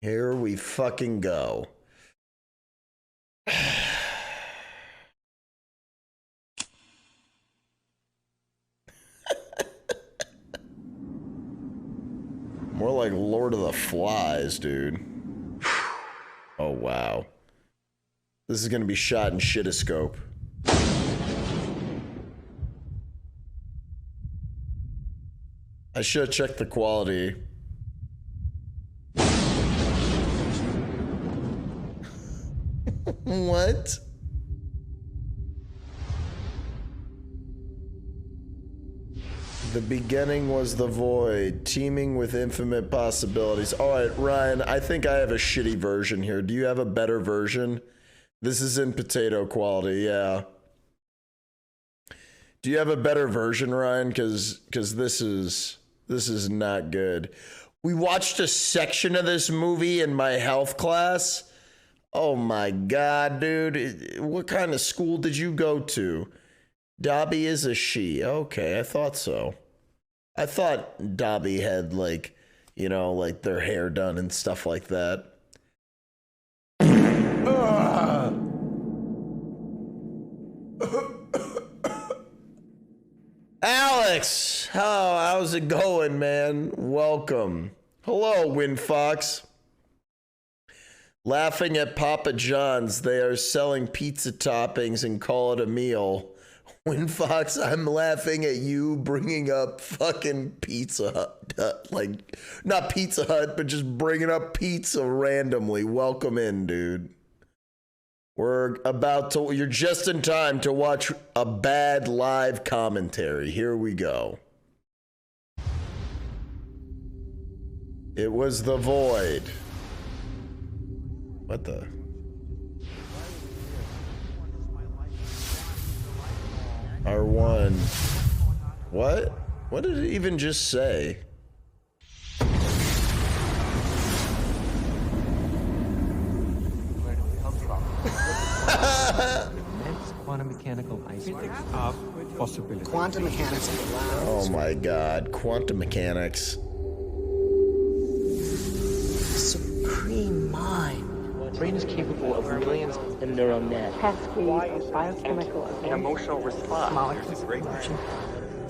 Here we fucking go. More like Lord of the Flies, dude. Oh, wow. This is gonna be shot in shitoscope. I should have checked the quality. What? The beginning was the void, teeming with infinite possibilities. All right, Ryan, I think I have a shitty version here. Do you have a better version? This is in potato quality, yeah. Do you have a better version, Ryan? Because this is not good. We watched a section of this movie in my health class. Oh my God, dude. What kind of school did you go to? Dobby is a she. Okay, I thought so. I thought Dobby had, like, you know, like their hair done and stuff like that. Alex, how's it going, man? Welcome. Hello, Winfox. Laughing at Papa John's. They are selling pizza toppings and call it a meal. Winfox, I'm laughing at you bringing up fucking Pizza Hut. Like, not Pizza Hut, but just bringing up pizza randomly. Welcome in, dude. You're just in time to watch a bad live commentary. Here we go. It was the void. What the? R1. What? What did it even just say? Where do we come from? Immense quantum mechanical icebergs of possibility. Quantum mechanics allows. Oh my God, quantum mechanics. Supreme mind. The brain is capable of millions of neural nets. Biochemical An emotional response. molecules.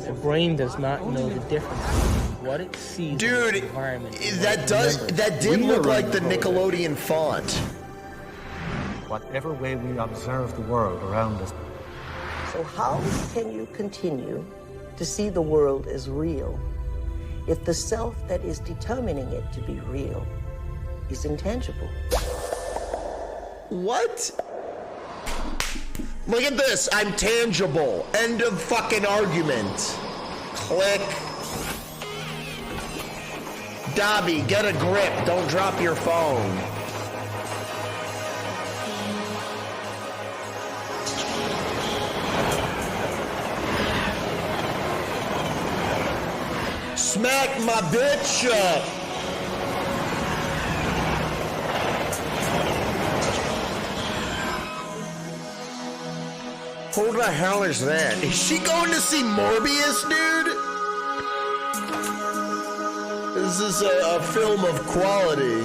The brain does not know the difference between what it sees Dude, in the environment. that did look like the Nickelodeon font. Whatever way we observe the world around us. So how can you continue to see the world as real if the self that is determining it to be real is intangible? What? Look at this. I'm tangible. End of fucking argument. Click. Dobby, get a grip. Don't drop your phone. Smack my bitch up. Who the hell is that? Is she going to see Morbius, dude? This is a film of quality.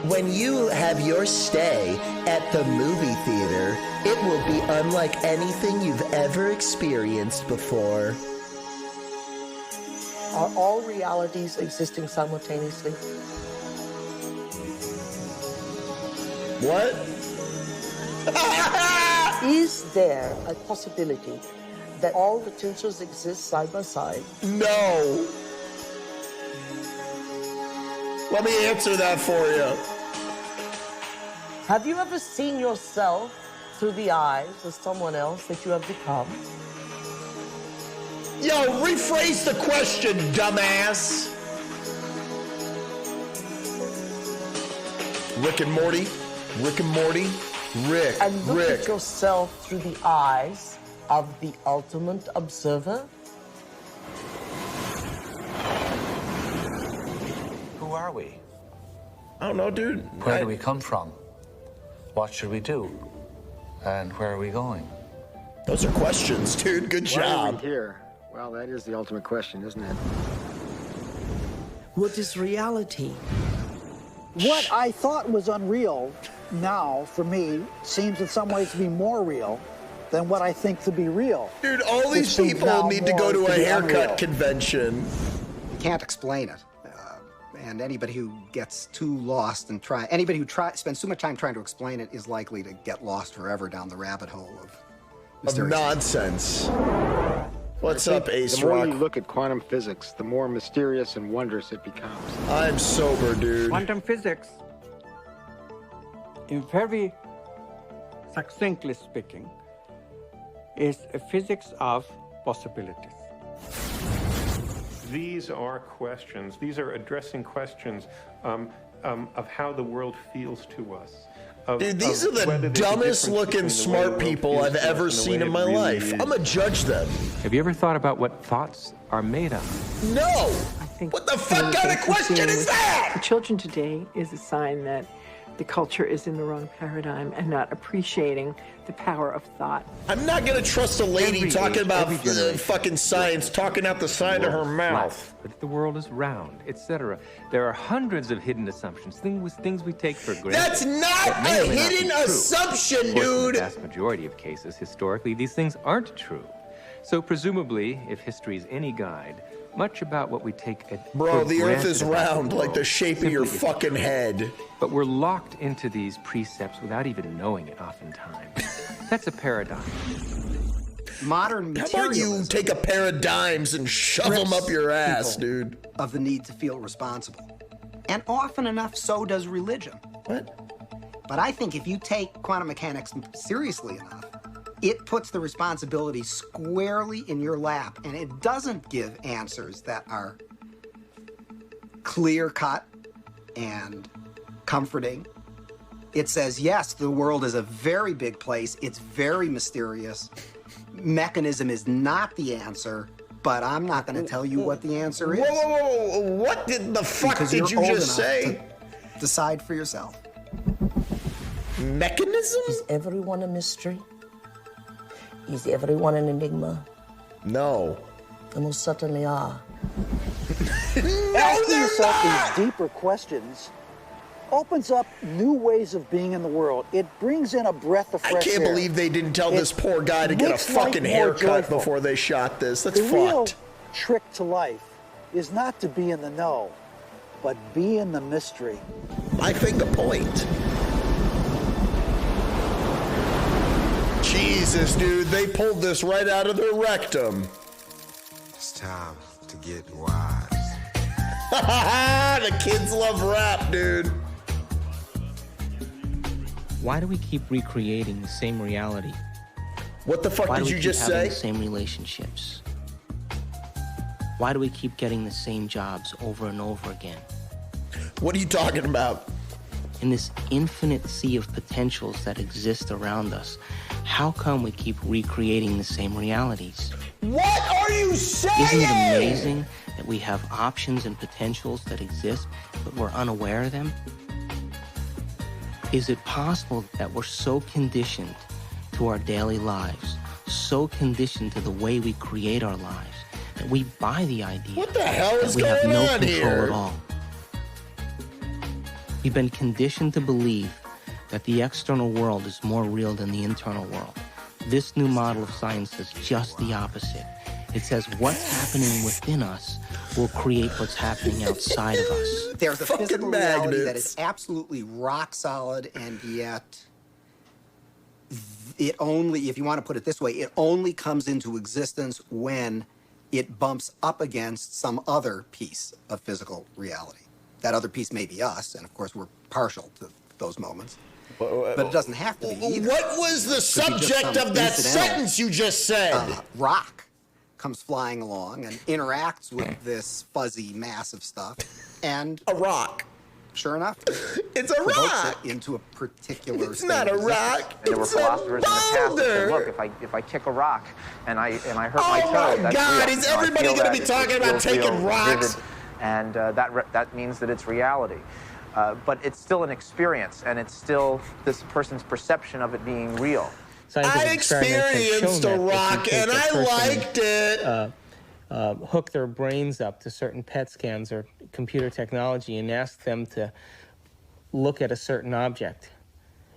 When you have your stay at the movie theater, it will be unlike anything you've ever experienced before. Are all realities existing simultaneously? What? Is there a possibility that all potentials exist side by side? No. Let me answer that for you. Have you ever seen yourself through the eyes of someone else that you have become? Yo, rephrase the question, dumbass. Rick and Morty. Rick and Morty. Rick. And look Rick. at yourself through the eyes of the ultimate observer? Who are we? I don't know, dude. Where do we come from? What should we do? And where are we going? Those are questions, dude. Good Why are we job. here? Well, that is the ultimate question, isn't it? What is reality? What I thought was unreal now, for me, seems in some ways to be more real than what I think to be real. Dude, all these Which seems people now need to more go to a be haircut unreal. convention. You can't explain it. And anybody who gets too lost and anybody who spends too much time trying to explain it is likely to get lost forever down the rabbit hole of mysterious Nonsense. What's up, Ace The more Rock? you look at quantum physics, the more mysterious and wondrous it becomes. I'm sober, dude. Quantum physics, in very succinctly speaking, is a physics of possibilities. These are questions. These are addressing questions of how the world feels to us. Dude, these are the dumbest looking smart people I've ever seen in my life. I'm gonna judge them. Have you ever thought about what thoughts are made of? No! I think What the fuck kind of question is the that? children today is a sign that the culture is in the wrong paradigm and not appreciating the power of thought. I'm not gonna trust a lady Every talking age, about every generation fucking science, talking out the side of her Flat, mouth. But the world is round, etc. There are hundreds of hidden assumptions, things we take for granted. That's not that may a or may not be hidden true. assumption, Of course, in dude. the vast majority of cases, historically, these things aren't true. So presumably, if history is any guide, much about what we take Bro, for the earth granted is about round the like the world shape of your simply isn't fucking true. head. But we're locked into these precepts without even knowing it oftentimes. That's a paradox. Modern How about you materialism take a pair of dimes and shove them up your ass, people dude? of the need to feel responsible. And often enough, so does religion. What? But I think if you take quantum mechanics seriously enough, it puts the responsibility squarely in your lap, and it doesn't give answers that are clear-cut and comforting. It says, yes, the world is a very big place. It's very mysterious. Mechanism is not the answer, but I'm not going to tell you what the answer is. Whoa, whoa, whoa, whoa. What did the fuck Because did you you're old just enough say? to decide for yourself. Mechanism? Is everyone a mystery? Is everyone an enigma? No. They most certainly are. No, Asking they're yourself not! these deeper questions opens up new ways of being in the world. It brings in a breath of I fresh can't air. believe they didn't tell It this poor guy to get a makes life fucking more haircut joyful. before they shot this. That's The real fucked. trick to life is not to be in the know, but be in the mystery. I think the point. Jesus, dude, they pulled this right out of their rectum. It's time to get wise. The kids love rap, dude. Why do we keep recreating the same reality? What the fuck Why do did we you keep just having say? the same relationships? Why do we keep getting the same jobs over and over again? What are you talking about? In this infinite sea of potentials that exist around us, how come we keep recreating the same realities? What are you saying? Isn't it amazing that we have options and potentials that exist, but we're unaware of them? Is it possible that we're so conditioned to our daily lives, so conditioned to the way we create our lives, that we buy the idea What the hell that is we have going no on control here? at all? We've been conditioned to believe that the external world is more real than the internal world. This new model of science says just the opposite. It says what's happening within us will create what's happening outside of us. There's a Fucking physical reality that magnets. is absolutely rock solid, and yet it only, if you want to put it this way, it only comes into existence when it bumps up against some other piece of physical reality. That other piece may be us, and of course we're partial to those moments. But it doesn't have to be either. What was the Could be just some subject of that incidental, sentence you just said? Rock comes flying along and interacts with this fuzzy mass of stuff, and A rock. sure enough, It's a provokes rock. it into a particular It's state not of a existence. rock. And there were It's philosophers a in the past that said, boulder. look, if I kick a rock and I hurt Oh my toe, my that's God, real. is You know, I everybody feel gonna that, be it talking about feels taking real, rocks? vivid, and that means that it's reality. But it's still an experience, and it's still this person's perception of it being real. I experienced a rock and I liked it. hook their brains up to certain PET scans or computer technology and ask them to look at a certain object.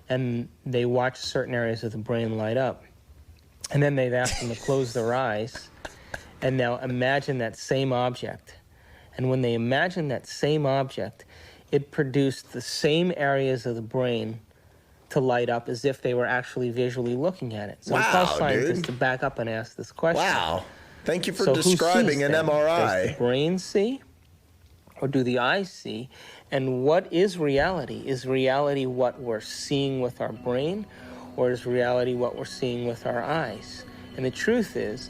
And they watch certain areas of the brain light up. And then they've asked them to close their eyes and now imagine that same object. And when they imagine that same object, it produced the same areas of the brain to light up as if they were actually visually looking at it. So it calls scientists to back up and ask this question. Wow. Thank you for So describing an MRI. Does the brain see, or do the eyes see? And what is reality? Is reality what we're seeing with our brain, or is reality what we're seeing with our eyes? And the truth is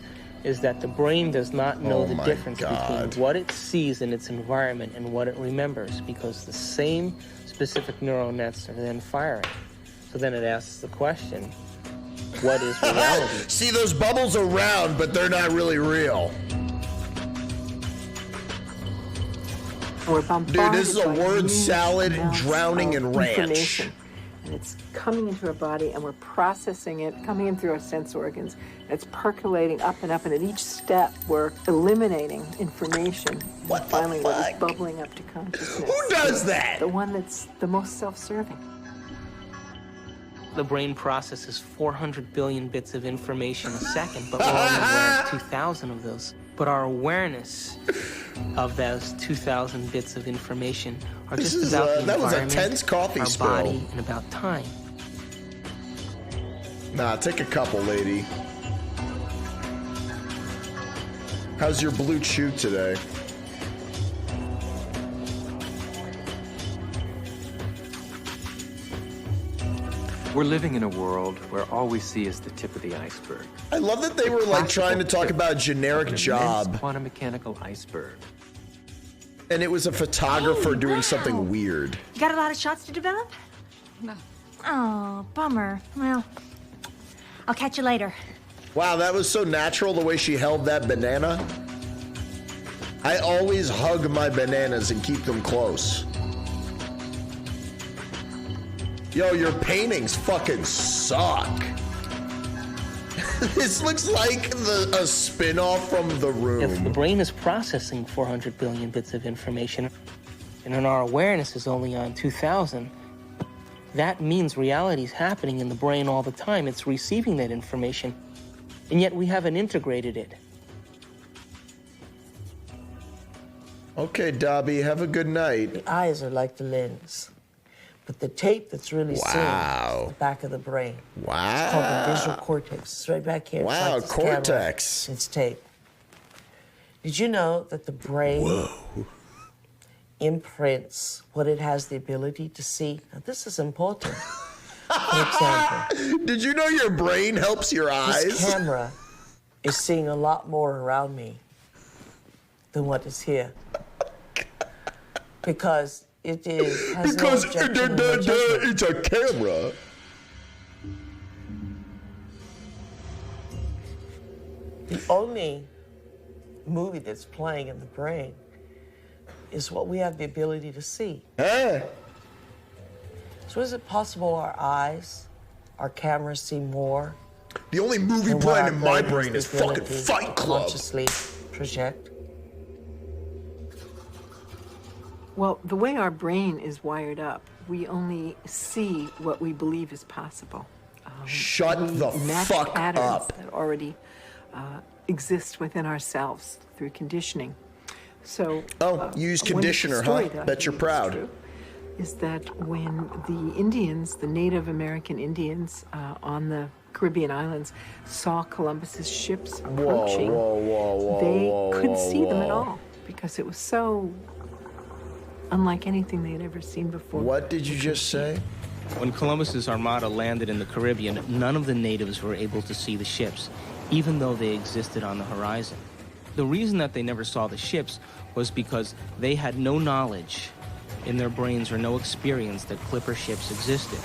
that the brain does not know the difference between what it sees in its environment and what it remembers, because the same specific neural nets are then firing. So then it asks the question, what is reality? See, those bubbles are round, but they're not really real. We're bombarded Dude, this is a by word huge salad amounts drowning of in ranch. information. And it's coming into our body, and we're processing it, coming in through our sense organs. It's percolating up, and at each step, we're eliminating information. And finally, what is bubbling up to consciousness? Who does that? The one that's the most self-serving. The brain processes 400 billion bits of information a second, but we're only aware of 2,000 of those. But our awareness of those 2,000 bits of information are just about the that was a environment, tense coffee our spill. body, and about time. Nah, take a couple, lady. How's your blue chew today? We're living in a world where all we see is the tip of the iceberg. I love that they were like trying to talk about a generic job. Quantum mechanical iceberg. And it was a photographer doing something weird. You got a lot of shots to develop? No. Oh, bummer. Well, I'll catch you later. Wow, that was so natural the way she held that banana. I always hug my bananas and keep them close. Yo, your paintings fucking suck. This looks like a spin-off from The Room. If the brain is processing 400 billion bits of information, and then our awareness is only on 2,000, that means reality is happening in the brain all the time. It's receiving that information, and yet we haven't integrated it. Okay, Dobby, have a good night. The eyes are like the lens. But the tape that's really seen is the back of the brain. Wow. It's called the visual cortex. It's right back here. Wow, it's cortex. Camera. It's tape. Did you know that the brain imprints what it has the ability to see? Now, this is important. For example. Did you know your brain helps your eyes? This camera is seeing a lot more around me than what is here. Because it has because no objection, no judgment. it's a camera. The only movie that's playing in the brain is what we have the ability to see. Hey. So is it possible our eyes, our cameras see more? The only movie playing in my brain is fucking Fight Club. Consciously project. Well, the way our brain is wired up, we only see what we believe is possible. Shut the match fuck patterns up. that already exist within ourselves through conditioning. So, use one conditioner, story huh? that I Bet you're think is proud. true is that when the Indians, the Native American Indians on the Caribbean islands, saw Columbus's ships approaching, they couldn't see them at all because it was so unlike anything they had ever seen before. What did you just say? When Columbus's armada landed in the Caribbean, none of the natives were able to see the ships, even though they existed on the horizon. The reason that they never saw the ships was because they had no knowledge in their brains or no experience that clipper ships existed.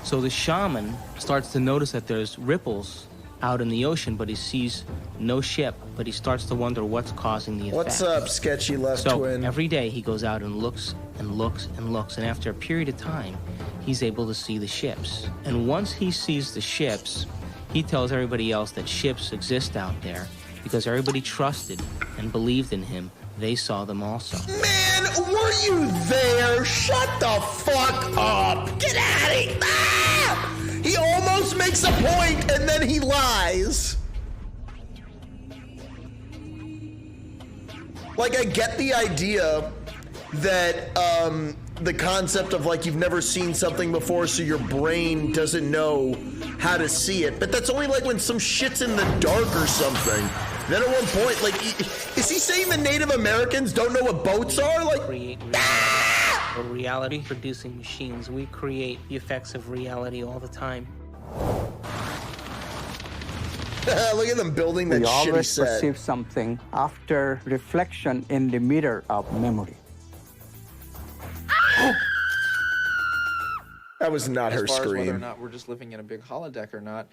So the shaman starts to notice that there's ripples out in the ocean, but he sees no ship, but he starts to wonder what's causing the effect. What's up, sketchy left So twin? every day he goes out and looks and looks and looks, and after a period of time, he's able to see the ships. And once he sees the ships, he tells everybody else that ships exist out there because everybody trusted and believed in him, they saw them also. Man, were you there? Shut the fuck up. Get out of here. Ah! He almost makes a point and then he lies. Like, I get the idea that the concept of like you've never seen something before, so your brain doesn't know how to see it. But that's only like when some shit's in the dark or something. Then at one point, like, is he saying the Native Americans don't know what boats are? Like, Create or reality producing machines. We create the effects of reality all the time. look at them building that we shitty always set. perceive something after reflection in the mirror of memory. That was not her As far as whether or scream. not we're just living in a big holodeck or not,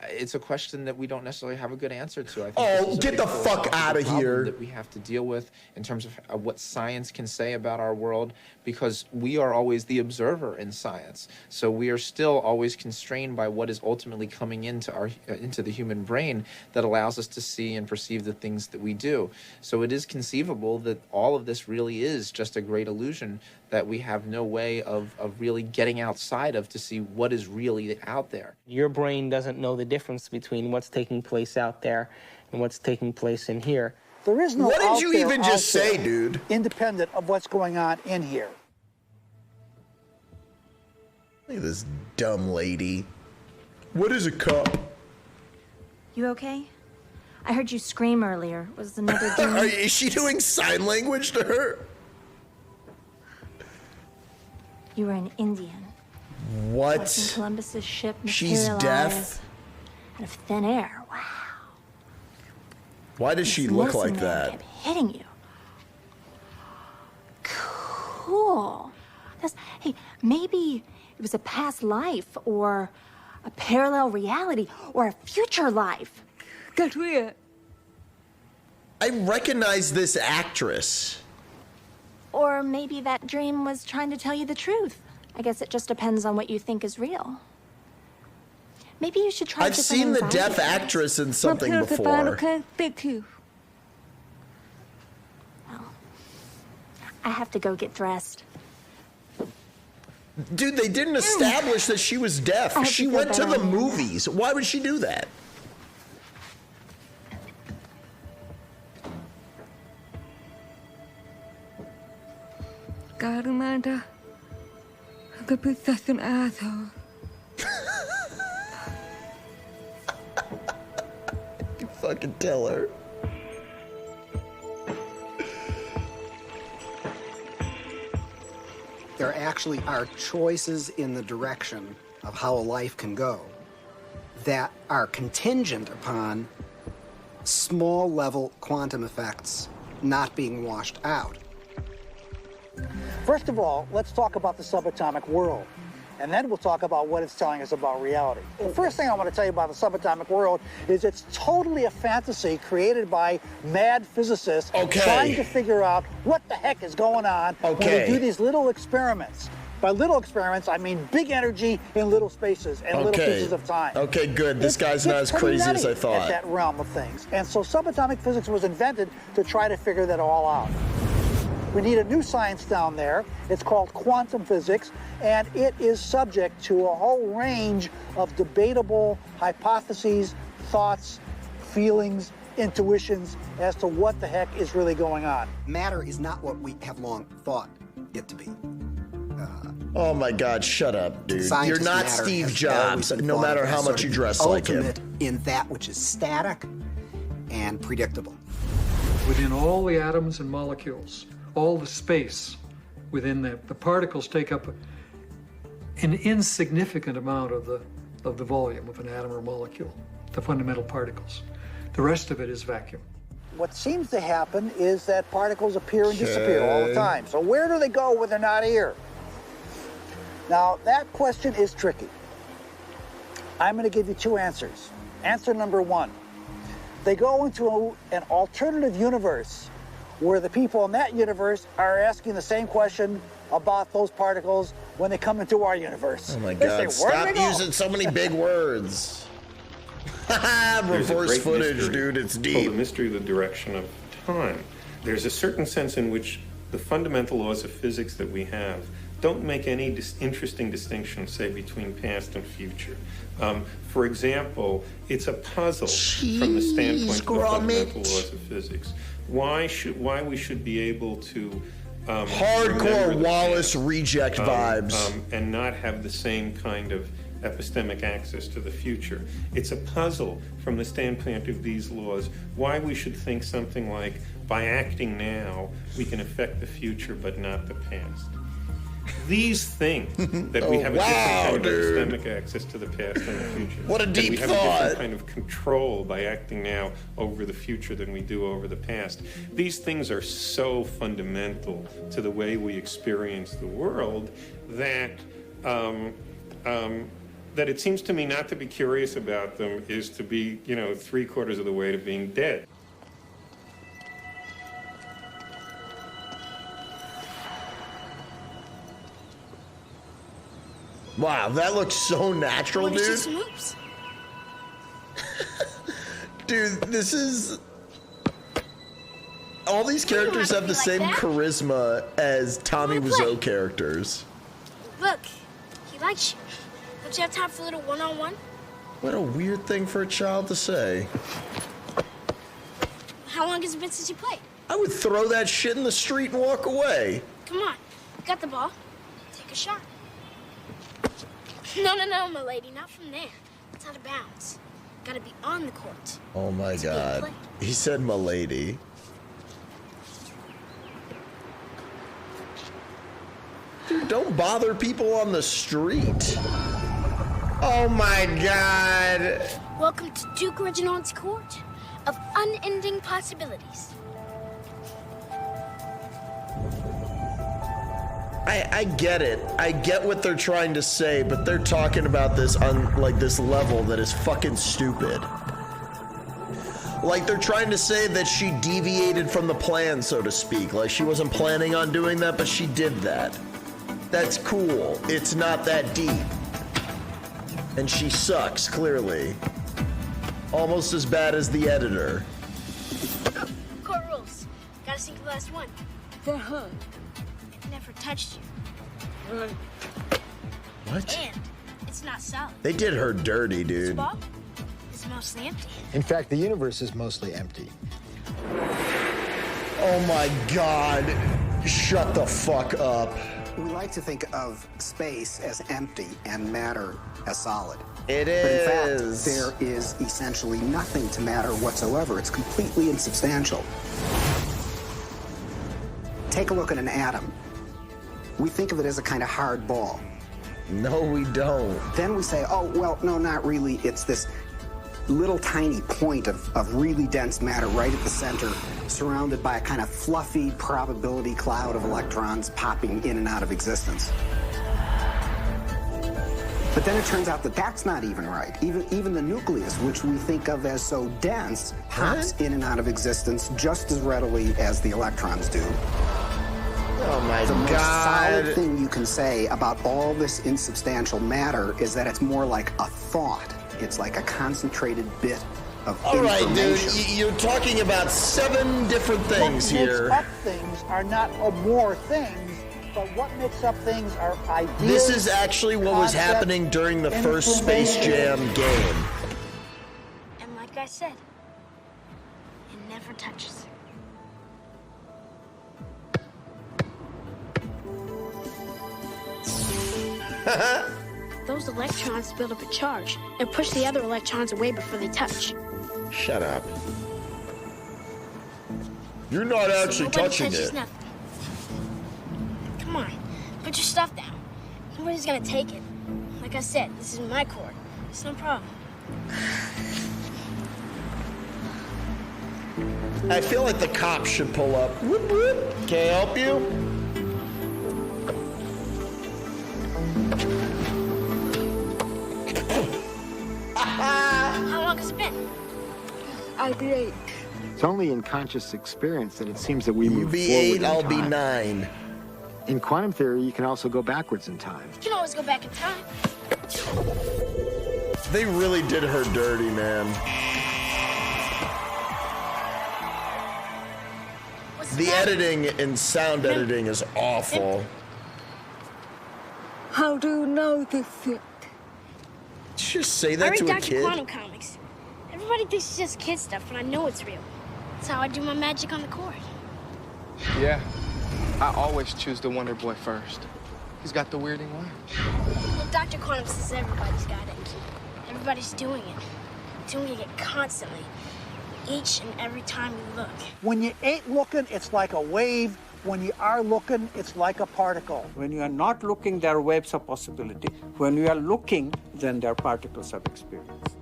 it's a question that we don't necessarily have a good answer to. I think Oh, this is a get big the fuck philosophical outta problem here. that we have to deal with in terms of what science can say about our world, because we are always the observer in science. So we are still always constrained by what is ultimately coming into the human brain that allows us to see and perceive the things that we do. So it is conceivable that all of this really is just a great illusion that we have no way of really getting outside of to see what is really out there. Your brain doesn't know the difference between what's taking place out there and what's taking place in here. There is no What did out you there, even out just say, there, dude? independent of what's going on in here. Look at this dumb lady. What is a cup? You okay? I heard you scream earlier. Was another demon? Is she doing sign language to her? You were an Indian. What? Watching Columbus's ship She's materialize deaf? out of thin air. Wow. Why does she This look medicine like man that? kept hitting you. Cool. Hey, maybe it was a past life or a parallel reality or a future life. I recognize this actress. Or maybe that dream was trying to tell you the truth. I guess it just depends on what you think is real. Maybe you should try I've different seen the anxiety deaf tests. actress in something before. I have to go get dressed. Dude, they didn't establish that she was I deaf. hope She you feel went to better, the Amanda. movies. Why would she do that? Amanda, the such an asshole. You fucking tell her. There actually are choices in the direction of how a life can go that are contingent upon small level quantum effects not being washed out. First of all, let's talk about the subatomic world, and then we'll talk about what it's telling us about reality. The first thing I want to tell you about the subatomic world is it's totally a fantasy created by mad physicists trying to figure out what the heck is going on when they do these little experiments. By little experiments, I mean big energy in little spaces and little pieces of time. Okay, good. This guy's not as crazy as I At thought. that realm of things. And so subatomic physics was invented to try to figure that all out. We need a new science down there. It's called quantum physics, and it is subject to a whole range of debatable hypotheses, thoughts, feelings, intuitions as to what the heck is really going on. Matter is not what we have long thought it to be. Oh my God, shut up, dude. You're Scientist not matter Steve has Jobs, always been no thought matter of as how sort much of you dress like him. ultimate in that which is static and predictable. Within all the atoms and molecules, all the space within the particles take up an insignificant amount of the volume of an atom or molecule, the fundamental particles. The rest of it is vacuum. What seems to happen is that particles appear and disappear all the time. So where do they go when they're not here? Now, that question is tricky. I'm going to give you two answers. Answer number one, they go into an alternative universe where the people in that universe are asking the same question about those particles when they come into our universe. Oh my They God, say, "Where did stop they go?" using so many big words. There's a Reverse great footage, mystery dude. It's called deep. The mystery of the direction of time. There's a certain sense in which the fundamental laws of physics that we have don't make any interesting distinction, say, between past and future. For example, it's a puzzle from the standpoint of the fundamental laws of physics. Why we should be able to hardcore Wallace reject vibes and not have the same kind of epistemic access to the future. It's a puzzle from the standpoint of these laws why we should think something like, by acting now, we can affect the future but not the past. These things that we have a different kind of epistemic access to the past and the future. What a deep that we have thought. a different kind of control by acting now over the future than we do over the past. These things are so fundamental to the way we experience the world that that it seems to me not to be curious about them is to be, 3/4 of the way to being dead. Wow, that looks so natural, dude. Dude, this is... All these characters have the same charisma as Tommy Wiseau characters. Look, he likes you. Don't you have time for a little one-on-one? What a weird thing for a child to say. How long has it been since you played? I would throw that shit in the street and walk away. Come on, got the ball. Take a shot. No, my lady, not from there. It's out of bounds. Gotta be on the court. Oh my God. He said my lady. Dude, don't bother people on the street. Oh my God. Welcome to Duke Reginald's court of unending possibilities. I get it. I get what they're trying to say, but they're talking about this on like this level that is fucking stupid. Like they're trying to say that she deviated from the plan, so to speak. Like she wasn't planning on doing that, but she did that. That's cool. It's not that deep. And she sucks, clearly. Almost as bad as the editor. Court rules. Gotta sink the last one. It never touched you. What? And it's not solid. They did her dirty, This dude. ball is mostly empty. In fact, the universe is mostly empty. Oh my God. Shut the fuck up. We like to think of space as empty and matter as solid. It But in fact, is. there is essentially nothing to matter whatsoever. It's completely insubstantial. Take a look at an atom. We think of it as a kind of hard ball. No, we don't. Then we say, oh, well, no, not really. It's this little tiny point of really dense matter right at the center, surrounded by a kind of fluffy probability cloud of electrons popping in and out of existence. But then it turns out that that's not even right. Even the nucleus, which we think of as so dense, pops in and out of existence just as readily as the electrons do. Oh my The most God. solid thing you can say about all this insubstantial matter is that it's more like a thought. It's like a concentrated bit of All right, dude. information. You're talking about 7 different things what here. What makes up things are not more things, but what makes up things are ideas. This is actually what was concepts, happening during the first Space information. Jam game. And like I said, it never touches. Those electrons build up a charge and push the other electrons away before they touch. Shut up. You're not actually Nobody touching touches it. nothing. Come on, put your stuff down. Nobody's gonna take it. Like I said, this is my court. It's no problem. I feel like the cops should pull up. Whoop, whoop. Can I help you? How long has it been? I'll be 8. It's only in conscious experience that it seems that we move be forward 8, in I'll be time. 9. In quantum theory, you can also go backwards in time. You can always go back in time. They really did her dirty, man. The editing and sound editing is awful. How do you know this shit? Just say I that read to a Dr. kid. Quantum comics. Everybody thinks it's just kid stuff, but I know it's real. That's how I do my magic on the court. Yeah, I always choose the Wonder Boy first. He's got the weirding way. Well, Dr. Quantum says everybody's got it. Everybody's doing it. Doing it constantly. Each and every time you look. When you ain't looking, it's like a wave. When you are looking, it's like a particle. When you are not looking, there are waves of possibility. When you are looking, then there are particles of experience.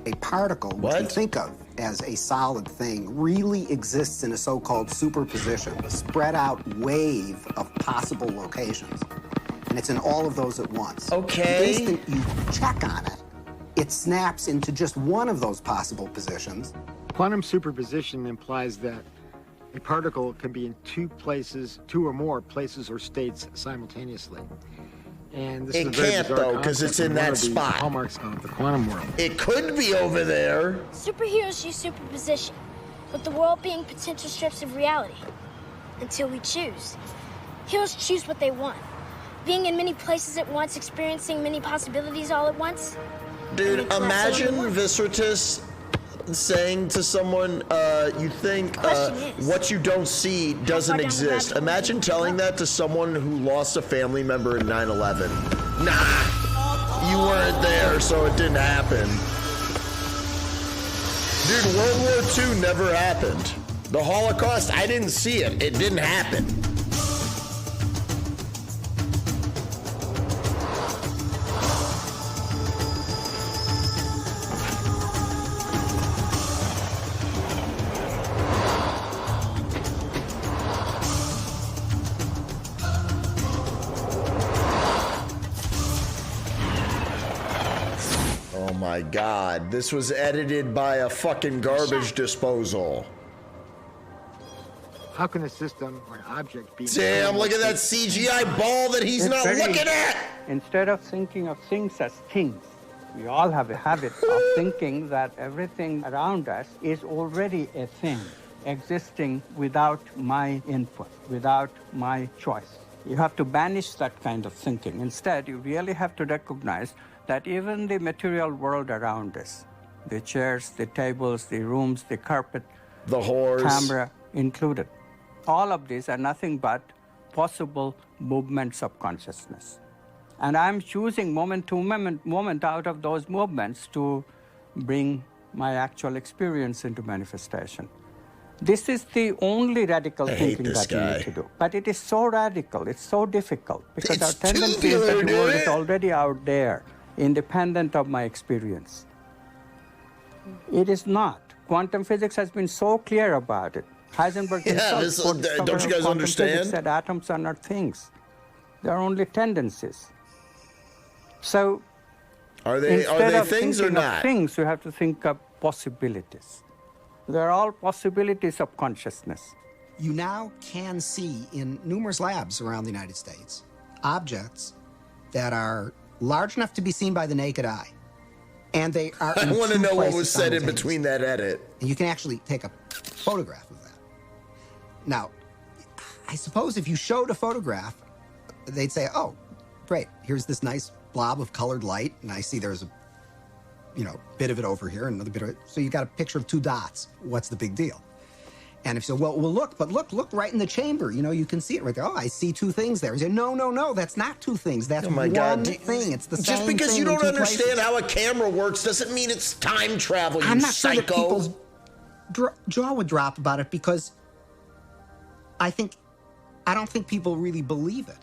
A particle, which we think of as a solid thing, really exists in a so-called superposition, a spread out wave of possible locations. And it's in all of those at once. Okay. The instant you check on it, it snaps into just one of those possible positions. Quantum superposition implies that a particle can be in two or more places or states simultaneously. And this is a very can't, bizarre though, because concept it's in and one that of the spot. hallmarks of the quantum world. It could be over there. Superheroes use superposition, with the world being potential strips of reality. Until we choose. Heroes choose what they want. Being in many places at once, experiencing many possibilities all at once. Dude, And that's imagine what we want. Viscertus saying to someone, you think what you don't see doesn't exist. Imagine telling that to someone who lost a family member in 9/11. Nah, you weren't there, so it didn't happen. Dude, World War II never happened. The Holocaust, I didn't see it. It didn't happen. Oh my God, this was edited by a fucking garbage disposal. How can a system or an object be... Damn, look at that CGI ball that he's It's not very- looking at! Instead of thinking of things as things, we all have a habit of thinking that everything around us is already a thing, existing without my input, without my choice. You have to banish that kind of thinking. Instead, you really have to recognize that even the material world around us, the chairs, the tables, the rooms, the carpet, the whores, camera included, all of these are nothing but possible movements of consciousness. And I'm choosing moment to moment out of those movements to bring my actual experience into manifestation. This is the only radical thinking that you need to do. But it is so radical, it's so difficult, because our tendency is that the world is already out there, independent of my experience. It is not. Quantum physics has been so clear about it. Heisenberg himself, don't you guys understand? Said atoms are not things. They are only tendencies. So, Are they things or thinking not? of things, you have to think of possibilities. They're all possibilities of consciousness. You now can see in numerous labs around the United States objects that are large enough to be seen by the naked eye. And they are I want to know what was said in simultaneously. between that edit. And you can actually take a photograph of that. Now, I suppose if you showed a photograph, they'd say, oh, great, here's this nice blob of colored light, and I see there's a bit of it over here, and another bit of it. So you got a picture of two dots. What's the big deal? And if you say, well, look right in the chamber. You can see it right there. Oh, I see two things there. You say, no, that's not two things. That's one thing. It's the same thing. Just because you in don't two understand places. how a camera works doesn't mean it's time travel, you I'm not sure that psycho. people's jaw would drop about it, because I don't think people really believe it.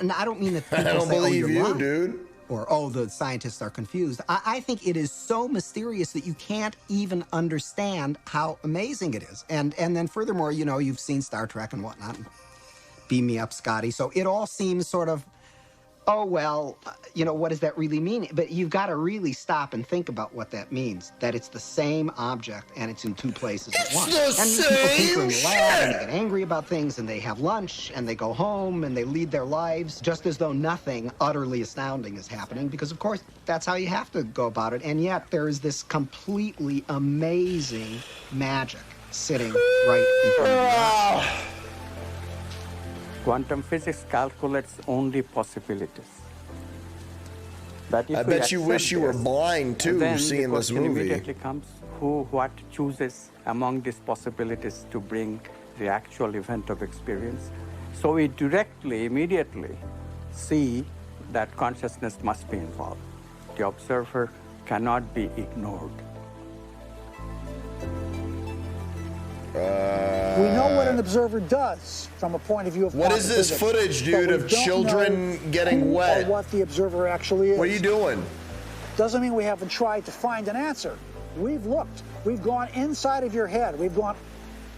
And I don't mean that people I don't say, believe oh, you're you, lying. dude. Or, oh, the scientists are confused. I think it is so mysterious that you can't even understand how amazing it is. And then furthermore, you've seen Star Trek and whatnot. Beam me up, Scotty. So it all seems sort of oh, well, what does that really mean? But you've got to really stop and think about what that means, that it's the same object and it's in two places at once. And people tinker in the lab and they get angry about things and they have lunch and they go home and they lead their lives just as though nothing utterly astounding is happening because, of course, that's how you have to go about it. And yet there is this completely amazing magic sitting right in front of your eyes. Quantum physics calculates only possibilities. But if I bet you wish you were blind too, then seeing the this question movie. immediately comes: what chooses among these possibilities to bring the actual event of experience? So we directly, immediately see that consciousness must be involved. The observer cannot be ignored. We know what an observer does from a point of view of What quantum is this physics, footage, but dude, we of don't children know getting who wet? or what the observer actually is. What are you doing? Doesn't mean we haven't tried to find an answer. We've looked. We've gone inside of your head. We've gone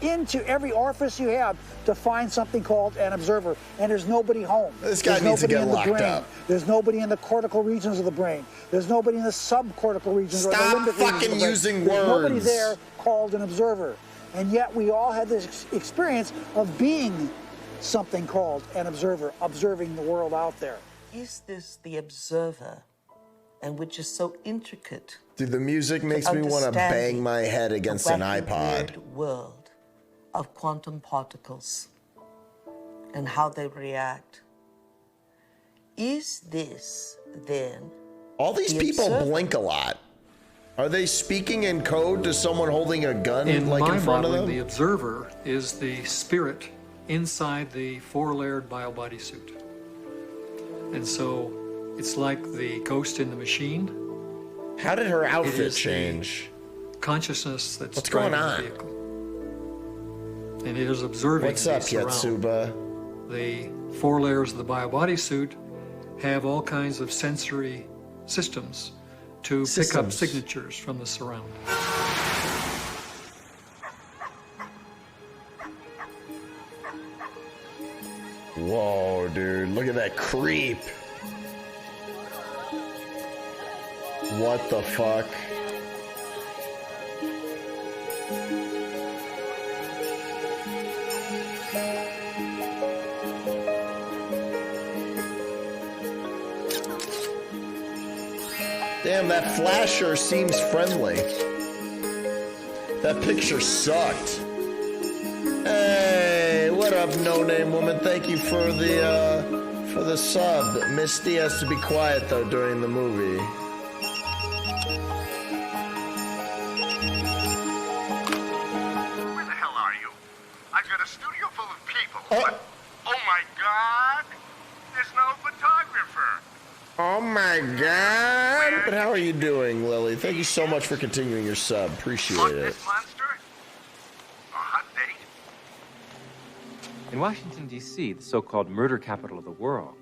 into every orifice you have to find something called an observer, and there's nobody home. This guy There's needs to nobody get in the locked brain. up. There's nobody in the cortical regions of the brain. There's nobody in the subcortical regions or the Stop limbic regions of the fucking brain. using There's nobody words. there called an observer. And yet we all had this experience of being something called an observer, observing the world out there. Is this the observer, and which is so intricate? Dude, the music makes me want to bang my head against an iPod. World of quantum particles and how they react. Is this then? All these people blink a lot. Are they speaking in code to someone holding a gun In like my in front of modeling, them? the observer is the spirit inside the four-layered biobody suit. And so it's like the ghost in the machine. How did her It outfit is change? the consciousness that's What's going driving on? the vehicle. And it is observing What's up, the surround. Yatsuba? The four layers of the biobody suit have all kinds of sensory systems to pick up signatures from the surround. Whoa, dude, look at that creep. What the fuck? Damn, that flasher seems friendly. That picture sucked. Hey, what up, no-name woman? Thank you for the sub. Misty has to be quiet though during the movie. Where the hell are you? I've got a studio full of people, but oh my God, there's no photographer. Oh my God! But how are you doing, Lily? Thank you so much for continuing your sub. Appreciate it. In Washington, D.C., the so-called murder capital of the world,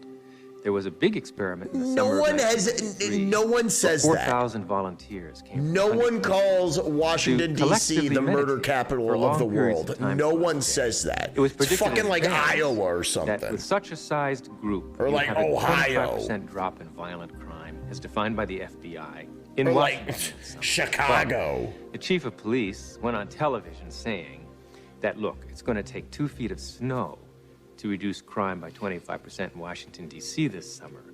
there was a big experiment in the No summer of one 1963, no one says where that. 4,000 volunteers came. No one calls Washington, D.C. collectively the murder meditate capital for of long the periods world. of time No for one a day. says that. It was It's predicted fucking in like advance Iowa or that something. with such a sized group, Or you'd like have a Ohio. 25% drop in violent crime, as defined by the FBI. In Or like Washington, Chicago. But the chief of police went on television saying that, look, it's going to take 2 feet of snow to reduce crime by 25% in Washington, D.C. this summer.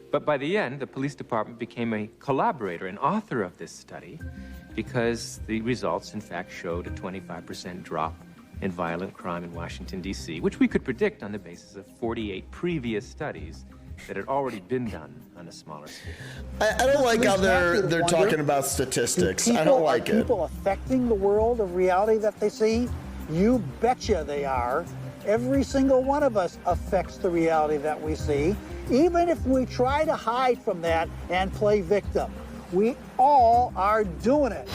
But by the end, the police department became a collaborator and author of this study because the results, in fact, showed a 25% drop in violent crime in Washington, D.C., which we could predict on the basis of 48 previous studies that had already been done on a smaller scale. I don't like how they're wonder, talking about statistics. Do I don't like are it. people affecting the world of reality that they see? You betcha they are. Every single one of us affects the reality that we see, even if we try to hide from that and play victim. We all are doing it.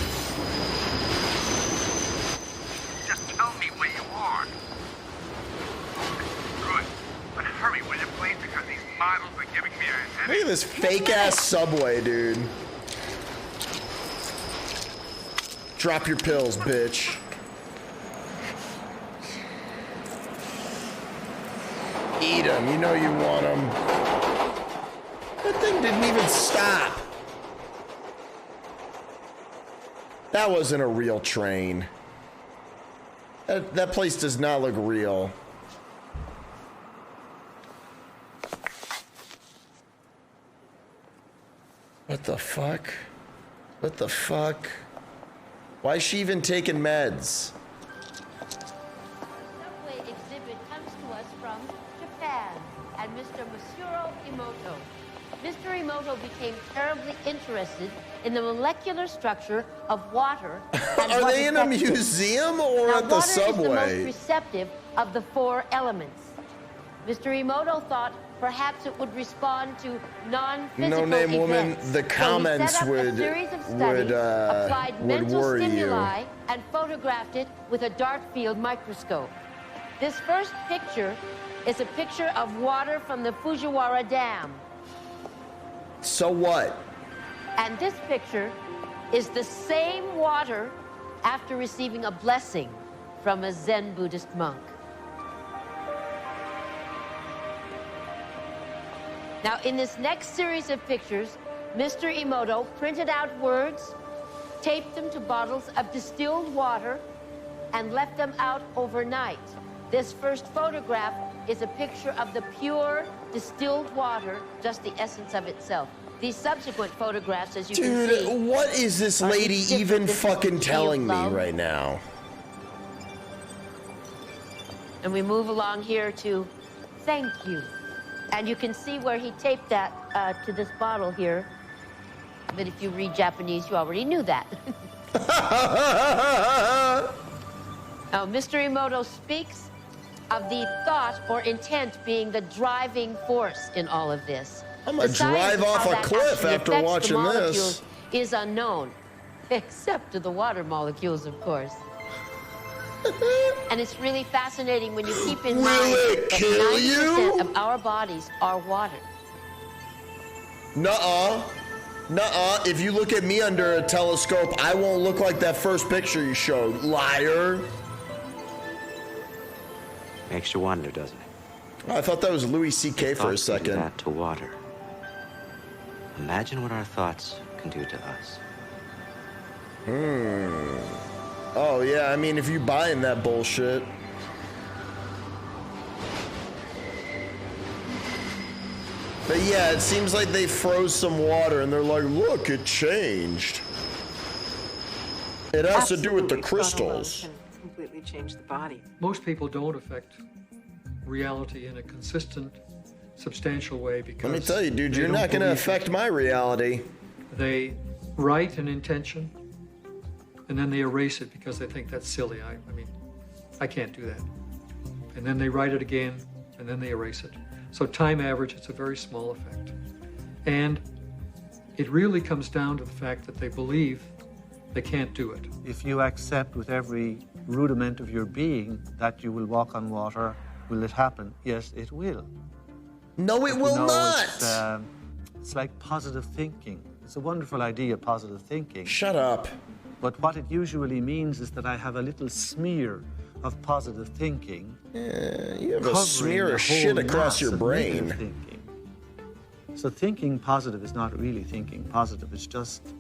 Just tell me where you are. Good. But hurry, will you please, because these models are giving me a Look at this fake ass subway, dude. Drop your pills, bitch. Eat them. You know you want them. That thing didn't even stop. That wasn't a real train. That place does not look real. What the fuck? What the fuck? Why is she even taking meds? Subway exhibit comes to us from Japan and Mr. Masuro Emoto. Mr. Emoto became terribly interested in the molecular structure of water. And Are they in a museum or now, at the subway? Water is the most receptive of the 4 elements. Mr. Emoto thought perhaps it would respond to non-physical No name woman, events. the comments so he set up a series of studies, applied mental worry stimuli, you. and photographed it with a dark field microscope. This first picture is a picture of water from the Fujiwara Dam. So what? And this picture is the same water after receiving a blessing from a Zen Buddhist monk. Now, in this next series of pictures, Mr. Emoto printed out words, taped them to bottles of distilled water, and left them out overnight. This first photograph is a picture of the pure distilled water, just the essence of itself. These subsequent photographs, as you can see... Dude, what is this lady even fucking telling me right now? And we move along here to thank you. And you can see where he taped that to this bottle here. But if you read Japanese, you already knew that. Now, Mr. Emoto speaks of the thought or intent being the driving force in all of this. I'm gonna drive off a cliff after watching this. Is unknown, except to the water molecules, of course. And it's really fascinating when you keep in mind that 90% of our bodies are water. Nuh-uh. Nuh-uh. If you look at me under a telescope, I won't look like that first picture you showed. Liar. Makes you wonder, doesn't it? Oh, I thought that was Louis C.K. for a second. That to water. Imagine what our thoughts can do to us. Oh, yeah, I mean, if you buying that bullshit. But yeah, it seems like they froze some water and they're like, look, it changed. It has to do with the crystals. Can completely change the body. Most people don't affect reality in a consistent, substantial way because... Let me tell you, dude, you're not going to affect my reality. They write an intention, and then they erase it because they think that's silly. I mean, I can't do that. And then they write it again, and then they erase it. So time average, it's a very small effect. And it really comes down to the fact that they believe they can't do it. If you accept with every rudiment of your being that you will walk on water, will it happen? Yes, it will. No, it will not. It's like positive thinking. It's a wonderful idea, positive thinking. Shut up. But what it usually means is that I have a little smear of positive thinking. Yeah, you have a smear of shit across your brain. So thinking positive is not really thinking positive. It's just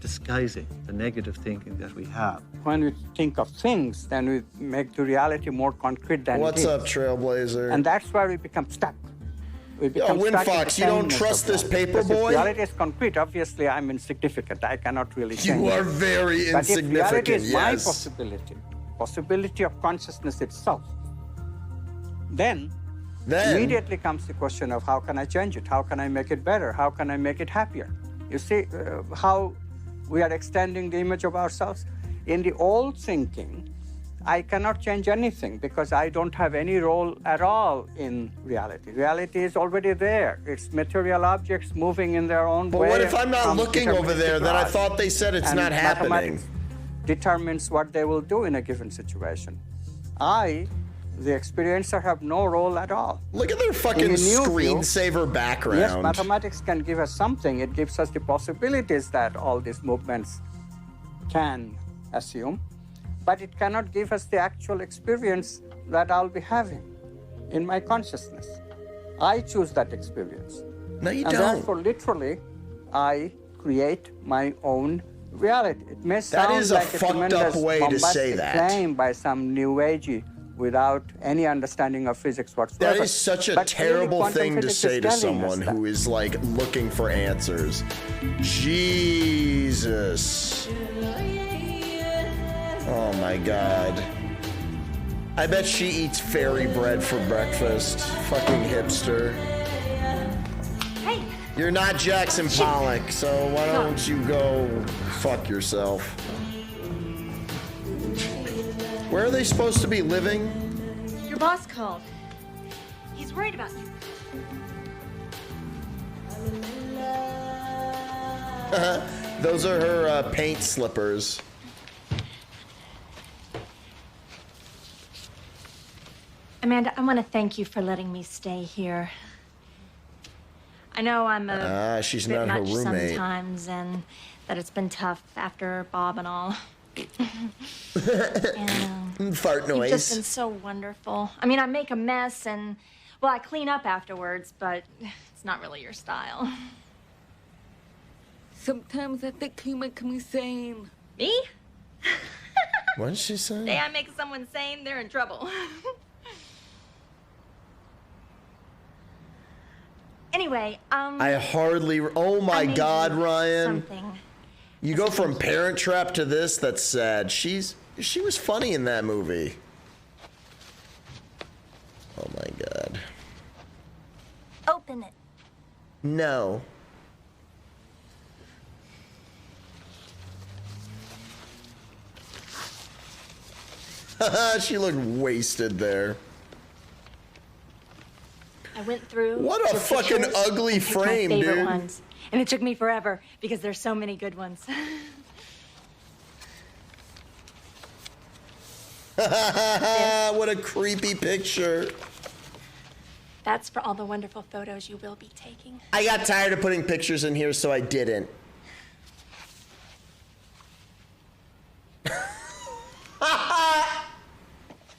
disguising the negative thinking that we have. When we think of things, then we make the reality more concrete than What's it is. up, Trailblazer? And that's where we become stuck. We Yo, Winfox, you don't trust this paper boy? If reality is concrete, obviously I'm insignificant. I cannot really change You are it. very But if reality insignificant, is my yes. possibility of consciousness itself, then immediately comes the question of how can I change it? How can I make it better? How can I make it happier? You see how we are extending the image of ourselves? In the old thinking, I cannot change anything because I don't have any role at all in reality. Reality is already there. It's material objects moving in their own way. But what if I'm not looking over there? Then I thought they said it's not happening. Mathematics determines what they will do in a given situation. I, the experiencer, have no role at all. Look at their fucking screensaver background. Yes, mathematics can give us something. It gives us the possibilities that all these movements can assume, but it cannot give us the actual experience that I'll be having in my consciousness. I choose that experience. No, you and don't. therefore, literally, I create my own reality. It may sound is a like fucked up tremendous way to say bombastic that. claim by some new agey without any understanding of physics whatsoever. That is such a But clearly, terrible quantum thing to physics say is to telling us someone that. who is like looking for answers. Jesus. Oh my God. I bet she eats fairy bread for breakfast. Fucking hipster. Hey. You're not Jackson Pollock, so why don't you go fuck yourself? Where are they supposed to be living? Your boss called. He's worried about you. Those are her paint slippers. Amanda, I want to thank you for letting me stay here. I know I'm a she's bit not her much roommate. sometimes, and that it's been tough after Bob and all. Fart You've just been noise. so wonderful. I mean, I make a mess, and well, I clean up afterwards, but it's not really your style. Sometimes I think you make me sane. Me? What did she say? Day I make someone sane, they're in trouble. Anyway, I hardly. Oh my God, Ryan! something. You go from Parent Trap to this. That's sad. She was funny in that movie. Oh my God. Open it. No. She looked wasted there. I went through. What a your fucking pictures ugly and picked my frame, favorite dude. Ones. And it took me forever because there's so many good ones. What a creepy picture. That's for all the wonderful photos you will be taking. I got tired of putting pictures in here, so I didn't.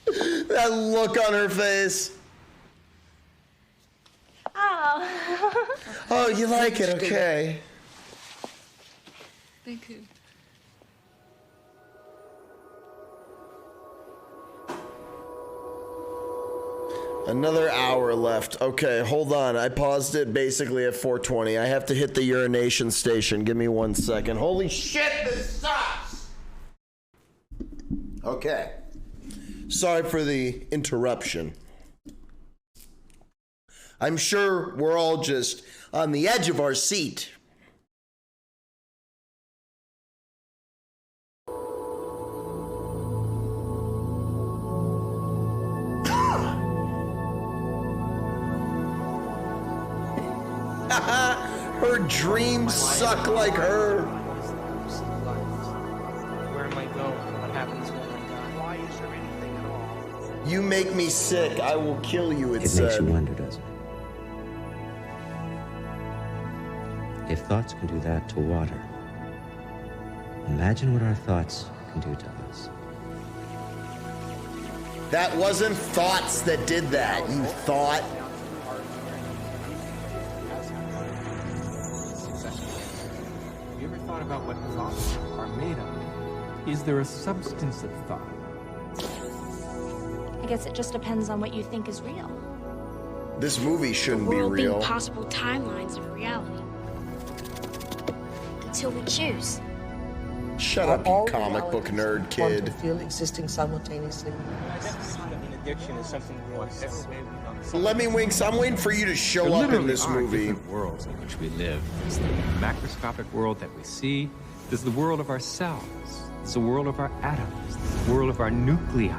That look on her face. Oh. Oh, you like it? Okay. Thank you. Another hour left. Okay, hold on. I paused it basically at 4:20. I have to hit the urination station. Give me 1 second. Holy shit, this sucks! Okay. Sorry for the interruption. I'm sure we're all just on the edge of our seat. Her dreams suck like her. Where am I going? What happens when I die? Why is there anything at all? You make me sick. I will kill you, it It makes said. you wonder, doesn't it? If thoughts can do that to water, imagine what our thoughts can do to us. That wasn't thoughts that did that, you thought. Have you ever thought about what thoughts are made of? Is there a substance of thought? I guess it just depends on what you think is real. This movie shouldn't be World being real. possible timelines of reality. Until we choose. Shut Are up, you all comic book nerd realities quantum kid. field existing simultaneously? Addiction is something real. Let me Winks, I'm waiting for you to show There up in literally this are movie. different worlds in which we live. There's the macroscopic world that we see. There's the world of our cells. There's the world of our atoms. There's the world of our nuclei.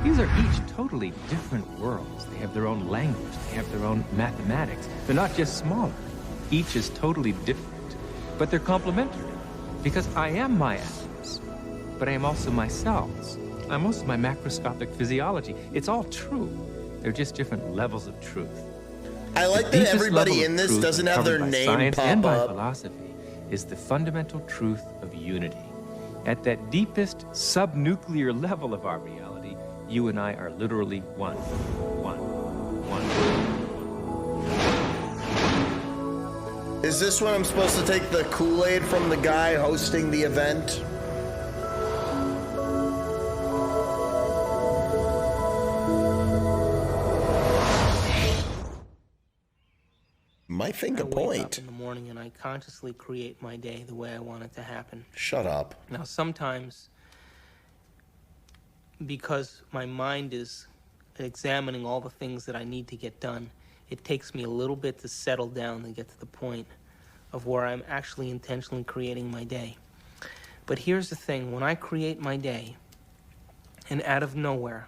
These are each totally different worlds. They have their own language. They have their own mathematics. They're not just smaller. Each is totally different. But they're complementary. Because I am my atoms. But I am also my cells. I'm also my macroscopic physiology. It's all true. They're just different levels of truth. I like The that deepest everybody level of in this truth doesn't have their uncovered by name science pop and by up. philosophy is the fundamental truth of unity. At that deepest subnuclear level of our reality, you and I are literally one. Is this when I'm supposed to take the Kool-Aid from the guy hosting the event? Might think a I wake point. up in the morning and I consciously create my day the way I want it to happen. Shut up. Now, sometimes, because my mind is examining all the things that I need to get done, it takes me a little bit to settle down and get to the point of where I'm actually intentionally creating my day. But here's the thing, when I create my day, and out of nowhere,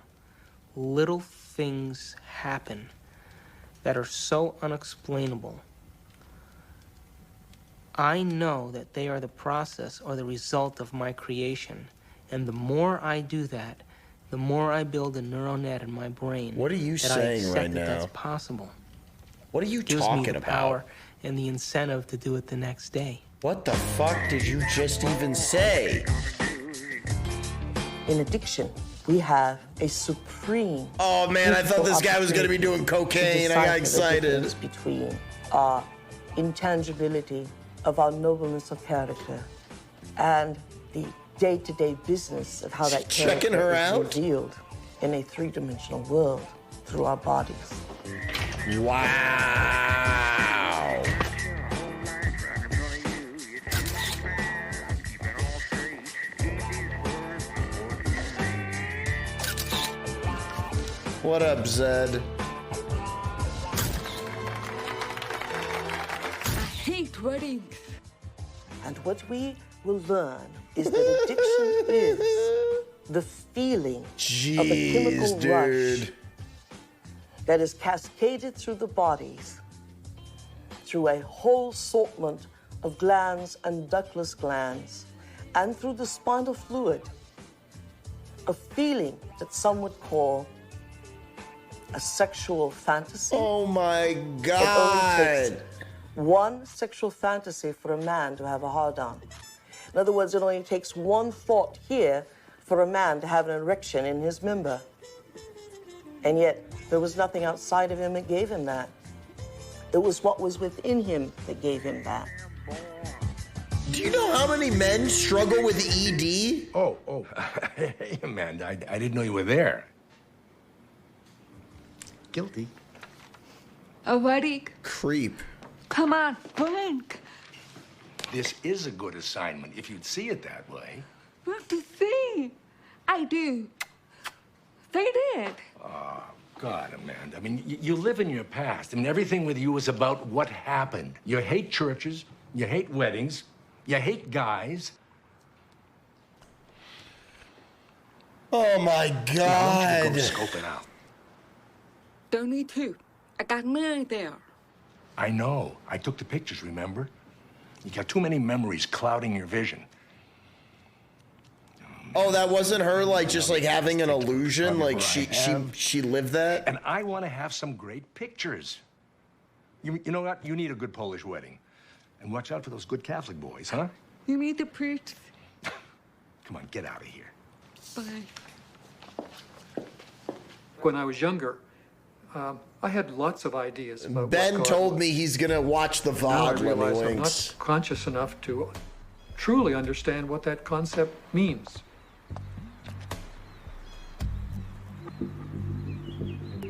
little things happen that are so unexplainable, I know that they are the process or the result of my creation. And the more I do that, the more I build a neural net in my brain. What are you saying right now? That's possible. What are you Gives talking me the about? power and the incentive to do it the next day. What the fuck did you just even say? In addiction, we have a supreme. Oh man, I thought this guy was going to be doing cocaine. I got excited. Between our intangibility of our nobleness of character and the day-to-day business of how that Checking character her is out? revealed in a three-dimensional world through our bodies. Wow. What up, Zed? I hate weddings. And what we will learn is that addiction is the feeling of a chemical rush that is cascaded through the bodies through a whole assortment of glands and ductless glands and through the spinal fluid. A feeling that some would call a sexual fantasy. Oh my It only God. takes one sexual fantasy for a man to have a hard-on. In other words, it only takes one thought here for a man to have an erection in his member. And yet, there was nothing outside of him that gave him that. It was what was within him that gave him that. Do you know how many men struggle with ED? Oh. Hey, Amanda, I didn't know you were there. Guilty. A wedding. Creep. Come on, blink. This is a good assignment, if you'd see it that way. What to see? I do. They did. Oh, God, Amanda. I mean, you live in your past. I mean, everything with you is about what happened. You hate churches. You hate weddings. You hate guys. Oh, my Why don't God. you go scope it out? Don't need to. I got mine there. I know. I took the pictures, remember? You got too many memories clouding your vision. Oh, that wasn't her, like, just like having an illusion? Like, she lived that? And I want to have some great pictures. You know what? You need a good Polish wedding. And watch out for those good Catholic boys, huh? You need the priest. Come on, get out of here. Bye. When I was younger, I had lots of ideas about Ben what God told was. me he's going to watch the Now I VOD when he realize I'm winks. not conscious enough to truly understand what that concept means.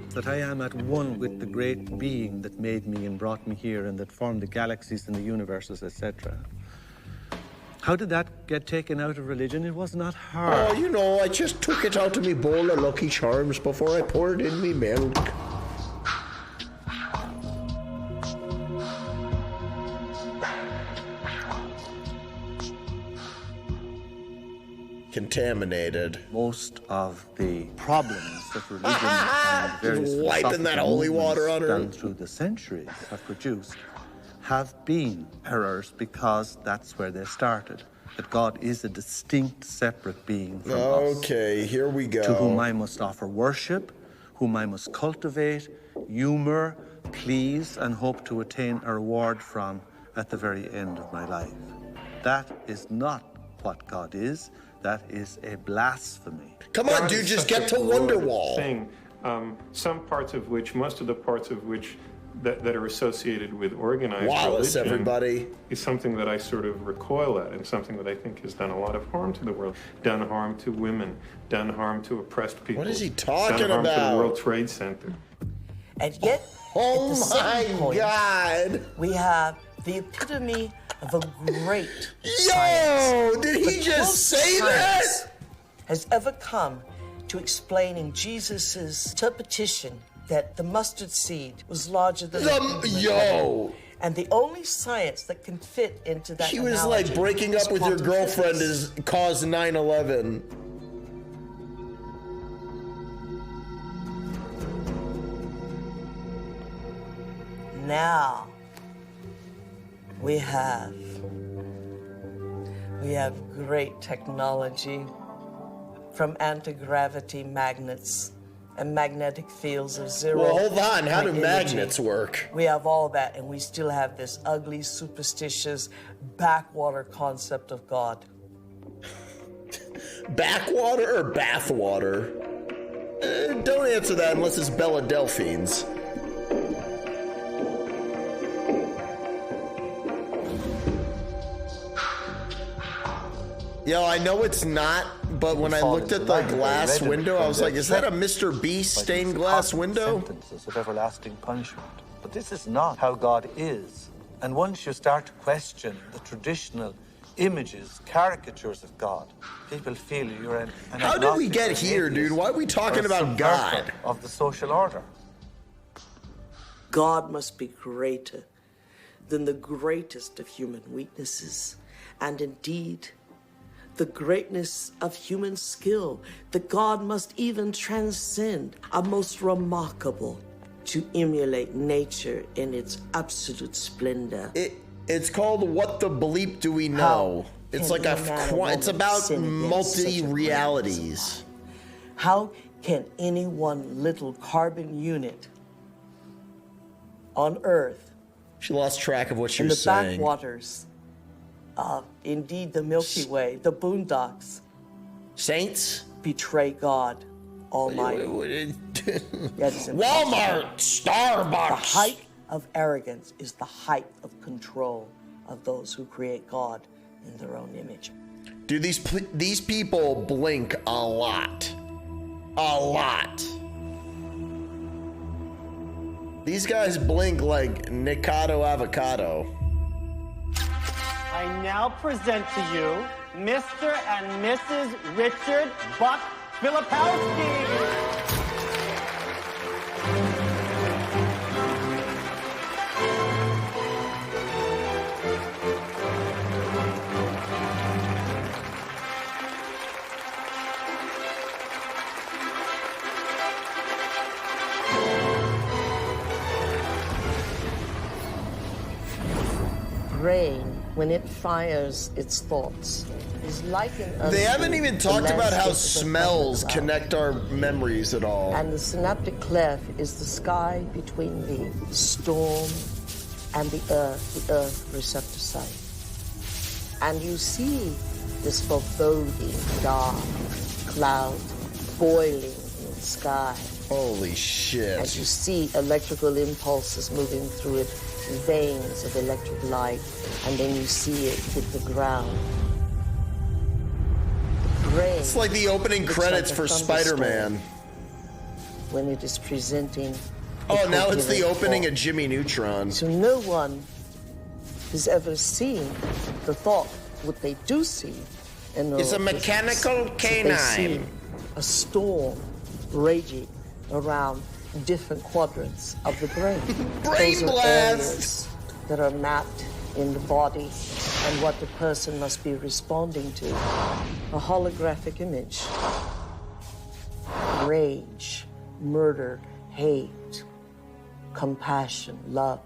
That I am at one with the great being that made me and brought me here and that formed the galaxies and the universes, etc. How did that get taken out of religion? It was not hard. Oh, you know, I just took it out of me bowl of Lucky Charms before I poured in me milk. Contaminated. Most of the problems that religion and various Wiping that philosophical holy water on movements her. down through the centuries have produced have been errors because that's where they started. That God is a distinct, separate being from us. Okay, here we go. To whom I must offer worship, whom I must cultivate, humor, please, and hope to attain a reward from at the very end of my life. That is not what God is. That is a blasphemy. Come on, dude, just get to Wonderwall. Thing some parts of which, most of the parts of which that are associated with organized Wallace, religion, everybody, is something that I sort of recoil at, and something that I think has done a lot of harm to the world, done harm to women, done harm to oppressed people. What is he talking done harm about? to the World Trade Center. And yet, oh at the same point, God, we have the epitome of a great Yo, science. did he The just say closest that? science has ever come to explaining Jesus's interpretation that the mustard seed was larger than yo. And the only science that can fit into that He was analogy like breaking is up with your quantum girlfriend physics. is caused 9/11. Now we have great technology, from anti-gravity magnets and magnetic fields of zero. Well, hold on. How do energy. magnets work? We have all that, and we still have this ugly, superstitious, backwater concept of God. Backwater or bathwater? Don't answer that unless it's Bella Delphines. Yo, I know it's not, but when I looked at the glass window, I was like, is that a Mr. Beast stained glass window? Sentences of everlasting punishment. But this is not how God is. And once you start to question the traditional images, caricatures of God, people feel you're an How did we agnostic get or here, atheist dude? Why are we talking or a about God? subverter of the social order. God must be greater than the greatest of human weaknesses, and indeed, the greatness of human skill. That God must even transcend a most remarkable to emulate nature in its absolute splendor. It's called What the Bleep Do We Know? It's like it's about multi-realities. How can any one little carbon unit on Earth, She lost track of what she in was the saying. backwaters of indeed the Milky Way, the boondocks, Saints, betray God Almighty? Walmart, Starbucks. The height of arrogance is the height of control of those who create God in their own image. Dude, these people blink a lot. A lot. These guys blink like Nikado avocado. I now present to you Mr. and Mrs. Richard Buck Filipowski. Brain, when it fires its thoughts, is likened unto They haven't even talked the about how landscape of a smells thundercloud. connect our memories at all. And the synaptic cleft is the sky between the storm and the earth receptor site. And you see this foreboding dark cloud boiling in the sky. Holy shit. And you see electrical impulses moving through it, veins of electric light, and then you see it hit the ground. Brain, It's like the opening looks credits like a for thunderstorm Spider-Man. when it is presenting. Oh, now it's the coherent opening thought. of Jimmy Neutron. So no one has ever seen the thought. What they do see in the It's a mechanical They see canine. a storm raging around different quadrants of the brain. Brain Those are blast! areas that are mapped in the body and what the person must be responding to. A holographic image. Rage, murder, hate, compassion, love.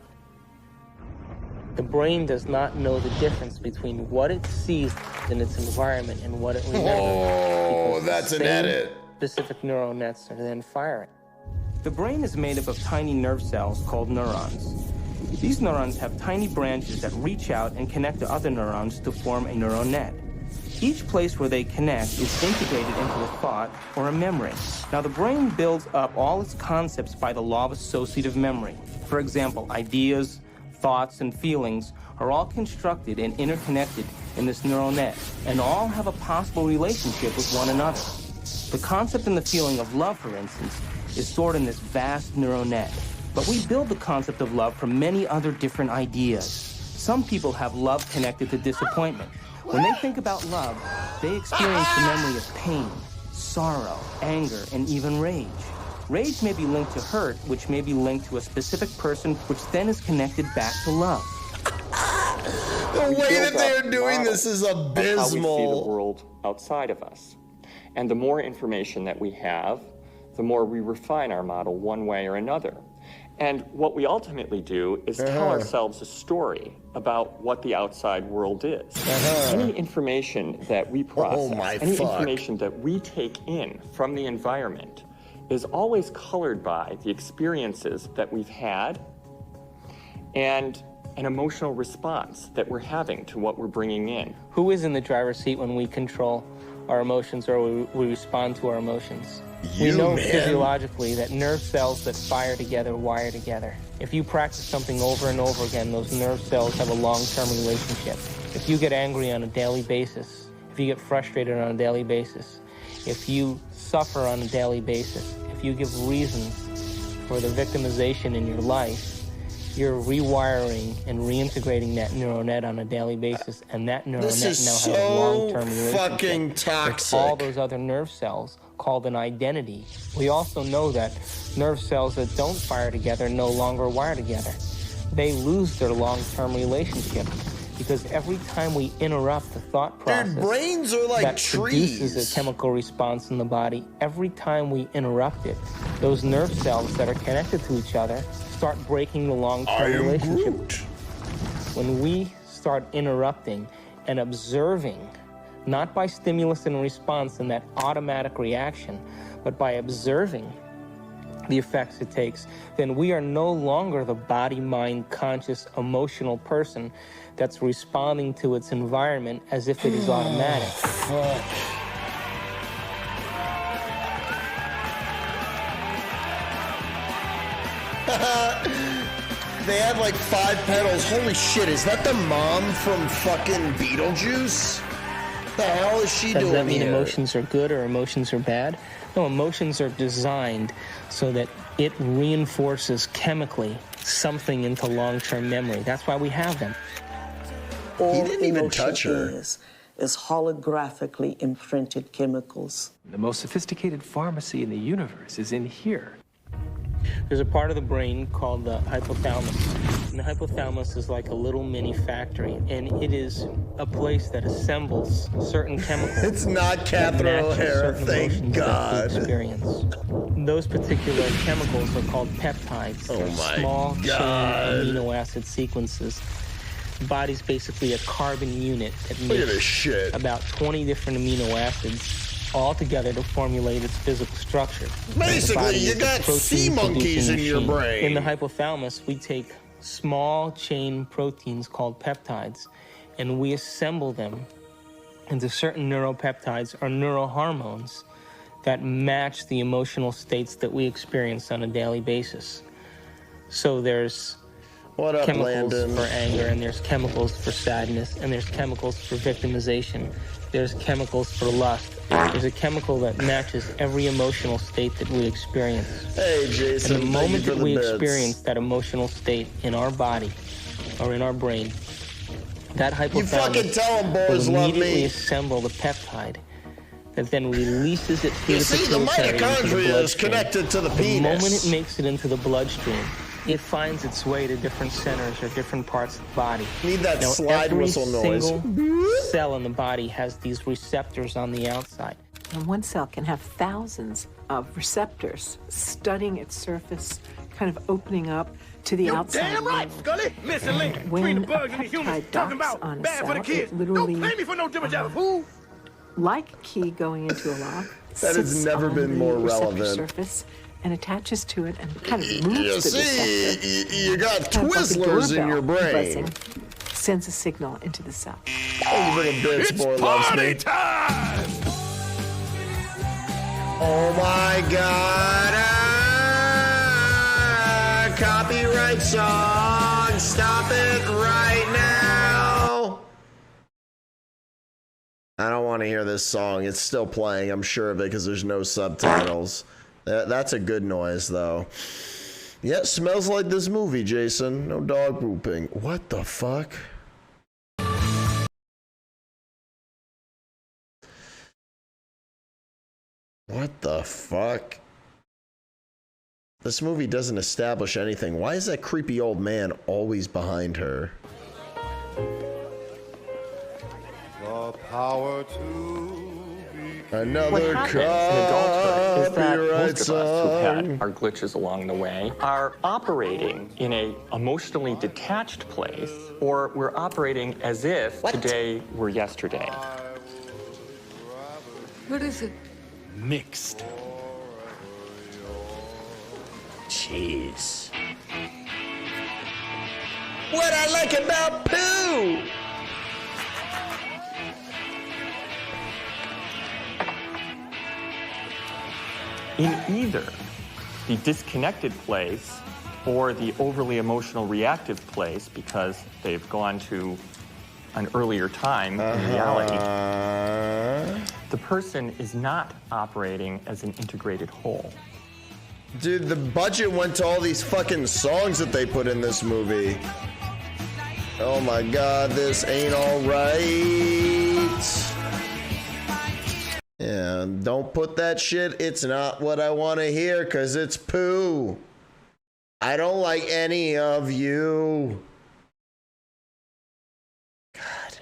The brain does not know the difference between what it sees in its environment and what it remembers. Oh, because that's the an same edit. Specific neural nets are then firing. The brain is made up of tiny nerve cells called neurons. These neurons have tiny branches that reach out and connect to other neurons to form a neural net. Each place where they connect is integrated into a thought or a memory. Now, the brain builds up all its concepts by the law of associative memory. For example, ideas, thoughts, and feelings are all constructed and interconnected in this neural net, and all have a possible relationship with one another. The concept and the feeling of love, for instance, is stored in this vast neural net. But we build the concept of love from many other different ideas. Some people have love connected to disappointment. When they think about love, they experience the memory of pain, sorrow, anger, and even rage. Rage may be linked to hurt, which may be linked to a specific person, which then is connected back to love. The way that they're doing this is abysmal. How we see the world outside of us. And the more information that we have, the more we refine our model one way or another. And what we ultimately do is tell ourselves a story about what the outside world is. Any information that we process, any information that we take in from the environment is always colored by the experiences that we've had and an emotional response that we're having to what we're bringing in. Who is in the driver's seat when we control our emotions or we respond to our emotions? We know physiologically that nerve cells that fire together wire together. If you practice something over and over again, those nerve cells have a long-term relationship. If you get angry on a daily basis, if you get frustrated on a daily basis, if you suffer on a daily basis, if you give reasons for the victimization in your life, you're rewiring and reintegrating that neural net on a daily basis, and that neural net now has a long-term relationship fucking toxic with all those other nerve cells called an identity. We also know that nerve cells that don't fire together no longer wire together. They lose their long-term relationship because every time we interrupt the thought process, their brains are like that trees. produces a chemical response in the body. Every time we interrupt it, those nerve cells that are connected to each other start breaking the long-term relationship. When we start interrupting and observing, not by stimulus and response and that automatic reaction, but by observing the effects it takes, then we are no longer the body, mind, conscious, emotional person that's responding to its environment as if it is automatic. They had like 5 pedals. Holy shit, is that the mom from fucking Beetlejuice? The hell is she doing Does that mean here? emotions are good or emotions are bad? No, emotions are designed so that it reinforces chemically something into long-term memory. That's why we have them. All He didn't even emotion touch her. is holographically imprinted chemicals. The most sophisticated pharmacy in the universe is in here. There's a part of the brain called the hypothalamus. And the hypothalamus is like a little mini factory, and it is a place that assembles certain chemicals. It's not that Catherine match O'Hara, certain thank emotions that God. we experience. Those particular chemicals are called peptides. Oh They're my small God. chain amino acid sequences. The body's basically a carbon unit that Look at makes this shit. about 20 different amino acids all together to formulate its physical structure. Basically, The body you is a got sea protein-producing monkeys in your machine. brain. In the hypothalamus, we take small chain proteins called peptides, and we assemble them into certain neuropeptides or neurohormones that match the emotional states that we experience on a daily basis. So there's What up, chemicals Landon? for anger, and there's chemicals for sadness, and there's chemicals for victimization. There's chemicals for lust. There's a chemical that matches every emotional state that we experience. Hey, Jason. And the thank moment you for that we the bits. experience that emotional state in our body or in our brain, that hypothalamus fucking tell 'em boys will love immediately me. assemble the peptide that then releases it through You the see, the pituitary into the mitochondria is bloodstream. connected to the The penis. moment it makes it into the bloodstream, it finds its way to different centers or different parts of the body. Need that Now, slide every whistle noise. single cell in the body has these receptors on the outside. And one cell can have thousands of receptors studding its surface, kind of opening up to the outside Damn right, world. Scully. Missing link When between a the bugs and the humans. peptide Talking docks about on a bad for the cell, kids. it literally, Don't pay me for no jibber jabber fool. like a key going into a lock, That has sits never on been the more receptor relevant. surface and attaches to it and kind of moves You the see, receptor. you got Kind of like a Twizzlers in doorbell your brain. buzzing. sends a signal into the cell. Oh, little bits more loves me. Time! Oh my God! Copyright song! Stop it right now! I don't want to hear this song. It's still playing. I'm sure of it because there's no subtitles. That's a good noise, though. Yeah, smells like this movie, Jason. No dog pooping. What the fuck? What the fuck? This movie doesn't establish anything. Why is that creepy old man always behind her? The power to Another What happens in adulthood is that copyright most of us who've song. had our glitches along the way are operating in a emotionally detached place, or we're operating as if today were yesterday. What is it? Mixed. Jeez. What I like about poo! In either the disconnected place or the overly emotional reactive place, because they've gone to an earlier time in reality, the person is not operating as an integrated whole. Dude, the budget went to all these fucking songs that they put in this movie. Oh my God, this ain't alright. Yeah, don't put that shit. It's not what I want to hear because it's poo. I don't like any of you. God.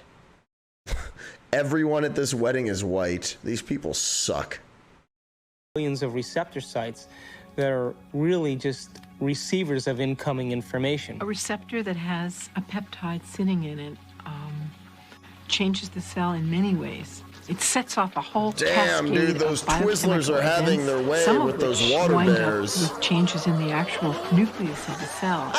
Everyone at this wedding is white. These people suck. Millions of receptor sites that are really just receivers of incoming information. A receptor that has a peptide sitting in it changes the cell in many ways. It sets off a whole Damn, dude, those Twizzlers are having their way with those water bears. With changes in the actual nucleus of the cell.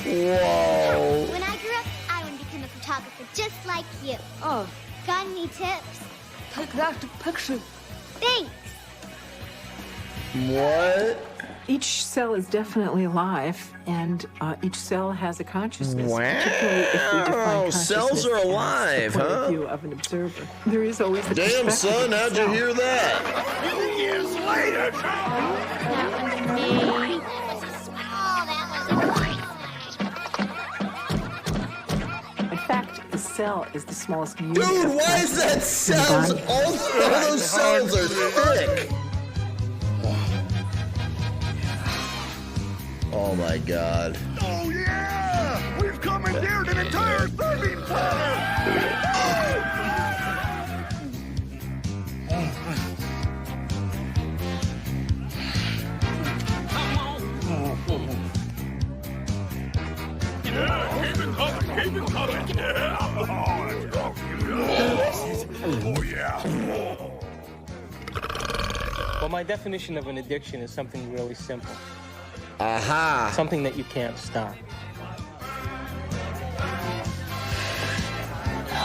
Whoa. When I grew up, I want to become a photographer just like you. Oh. Got any tips? Take that picture. Thanks. What? Each cell is definitely alive, and each cell has a consciousness. Wow. Particularly if we define Cells are alive, as the point huh? of view of an observer. There is always the Damn, perspective son, of how'd the you cell. hear that? years later. In fact, the cell is the smallest unit. Dude, of why is that consciousness in the cells? body. All those cells are thick. Oh my God. Oh yeah! We've commandeered an entire serving planet! Yeah, keep it coming, keep it coming. Yeah. Oh, yeah. Well, my definition of an addiction is something really simple. Aha. Something that you can't stop.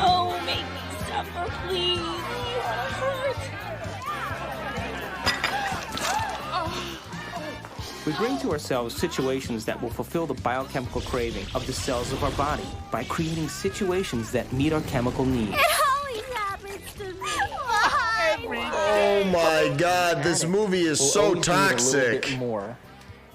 Oh, make me suffer, please. We bring to ourselves situations that will fulfill the biochemical craving of the cells of our body by creating situations that meet our chemical needs. It always happens to me. Why? Oh my God, this movie is so toxic.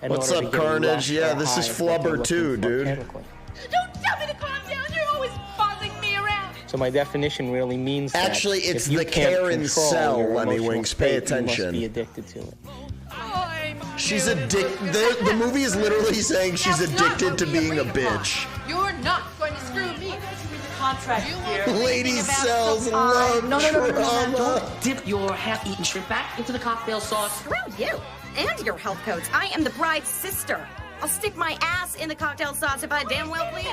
What's up, Carnage? Yeah, this is Flubber too, dude. Don't tell me to calm down. You're always bossing me around. So my definition really means that Actually, it's if you the can't Karen control cell, your Lemmy emotional Wings. Pay state, you attention. must be addicted to it. She's addicted. The movie is literally saying she's addicted to being a bitch. You're not going to screw me. Read the contract here. Lady cells love No. trauma. Don't dip your half-eaten shrimp back into the cocktail sauce. Screw you and your health codes. I am the bride's sister. I'll stick my ass in the cocktail sauce if I damn well please.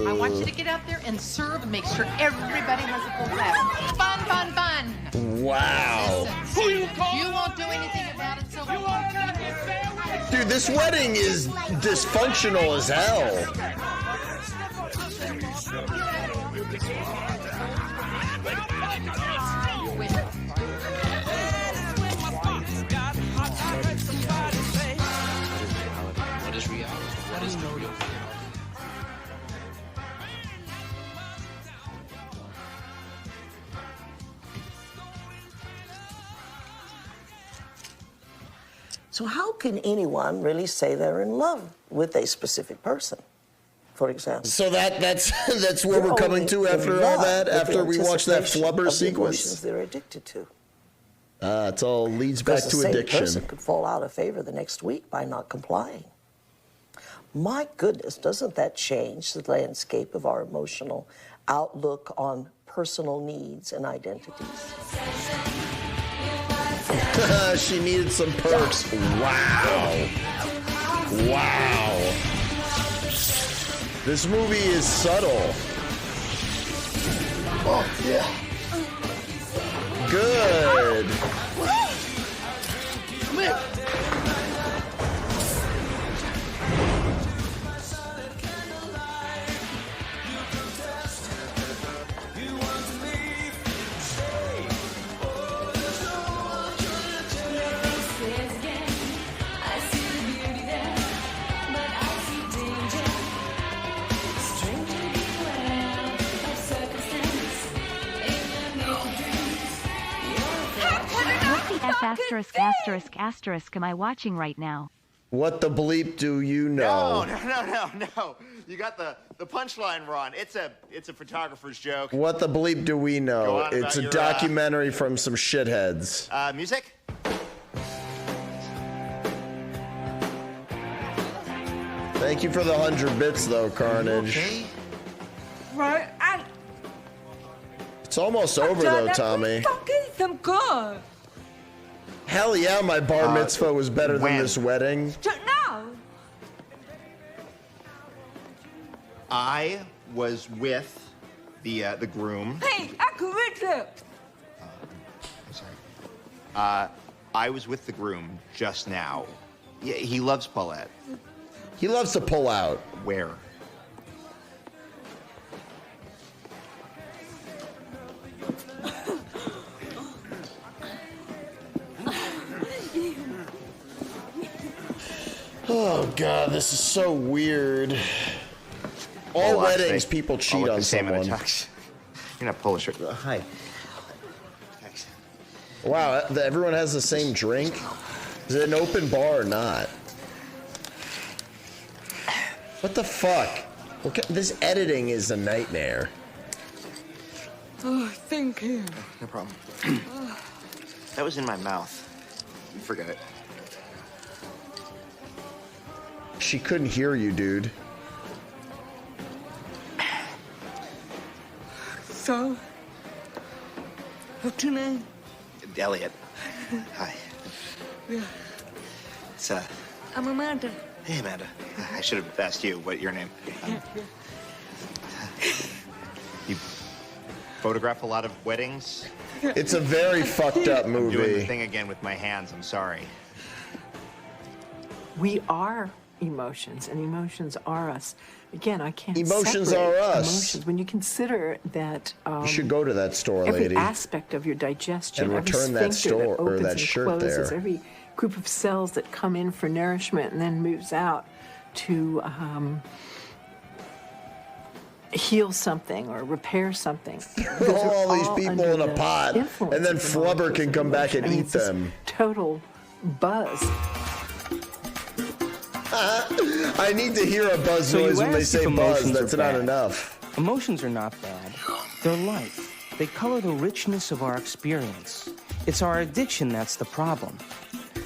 I want you to get out there and serve and make sure everybody has a full glass. Fun. Wow. Listen, you won't do anything about it, so you won't cut this sandwich. Dude, this wedding is dysfunctional as hell. What is reality? What is the real? So how can anyone really say they're in love with a specific person, for example? So that's where we're coming to after all that, after we watch that flubber sequence. They're addicted to. It all leads back to The same addiction. person could fall out of favor the next week by not complying. My goodness, doesn't that change the landscape of our emotional outlook on personal needs and identities? She needed some perks. Wow. Wow. This movie is subtle. Oh, yeah. Good. Come here. Asterisk am I watching right now? What the bleep do you know? No. You got the punchline wrong. It's a photographer's joke. What the bleep do we Go know? on It's about a your, documentary from some shitheads. Music? Thank you for the 100 bits, though, Carnage. Right, and It's almost over, though, Tommy. fucking some good. Hell yeah, my bar mitzvah was better than this wedding. Now. I was with the groom. Hey, I can reach it. I was with the groom just now. Yeah, he loves Paulette. He loves to pull out. Where? Oh god, this is so weird. All weddings, people cheat on someone. You're not Polish. Hi. Wow, everyone has the same drink? Is it an open bar or not? What the fuck? This editing is a nightmare. Oh, thank you. No problem. That was in my mouth. Forget it. She couldn't hear you, dude. So, what's your name? Elliot. Hi. Yeah. It's I'm Amanda. Hey, Amanda. I should have asked you what your name. You photograph a lot of weddings? It's a very fucked up movie. I'm doing the thing again with my hands. I'm sorry. We are emotions, and emotions are us. Again, I can't Emotions separate are us. emotions. When you consider that You should go to that store, every lady. aspect of your digestion, And every return that sphincter store- that or opens that and shirt closes, there. every group of cells that come in for nourishment and then moves out to heal something or repair something. Those are all these people under in a the pot, influence and then of the Flubber molecules can of come back emotion. and eat it's this them. Total buzz. I need to hear a buzz So you noise when they asked say if buzz. emotions That's are not bad. enough. Emotions are not bad. They're life. They color the richness of our experience. It's our addiction that's the problem.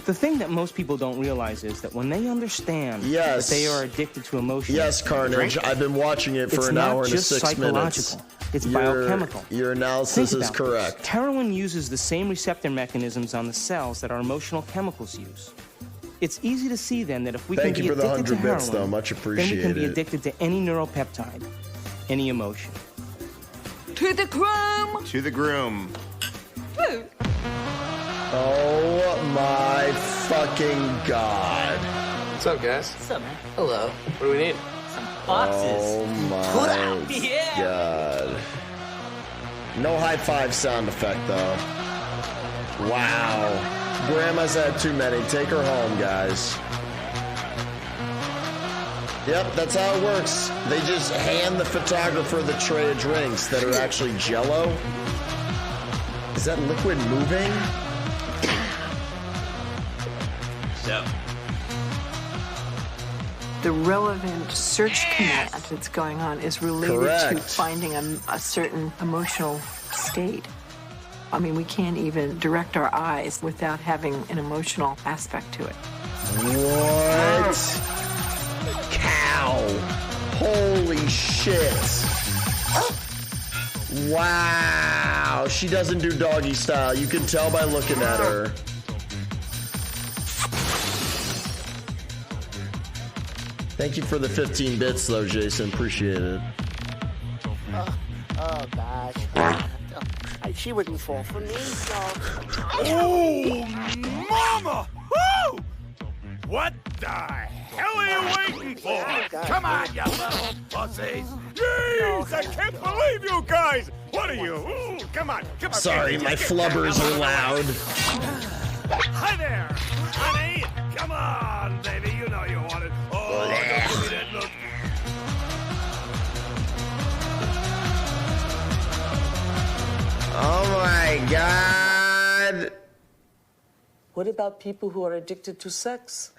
The thing that most people don't realize is that when they understand Yes. that they are addicted to emotions, Yes, Carnage. I've been watching it for it's an not hour and just 6 minutes. psychological. It's Your- biochemical. Your analysis Think is about correct. this. Heroin uses the same receptor mechanisms on the cells that our emotional chemicals use. It's easy to see then that if we Thank can you be for the addicted to 100 bits, heroin, though. Much then we can be appreciated. addicted to any neuropeptide, any emotion. To the groom. To the groom. Oh my fucking god. What's up, guys? What's up, man? Hello. What do we need? Some boxes. Oh my god. No high five sound effect though. Wow. Grandma's had too many. Take her home, guys. Yep, that's how it works. They just hand the photographer the tray of drinks that are actually Jell-O. Is that liquid moving? So. The relevant search command that's going on is related to finding a certain emotional state. I mean, we can't even direct our eyes without having an emotional aspect to it. What? Cow. Holy shit. Wow. She doesn't do doggy style. You can tell by looking at her. Thank you for the 15 bits, though, Jason. Appreciate it. Oh gosh. She wouldn't fall for me, so. Oh, mama! Woo! What the hell are you waiting for? Come on, you little pussies! Jeez, I can't believe you guys! What are you? Ooh, come on, come on. Sorry, my flubbers are loud. Hi there, honey! Come on, baby, you know you want it. Oh, don't give me that look. Oh my god. What about people who are addicted to sex?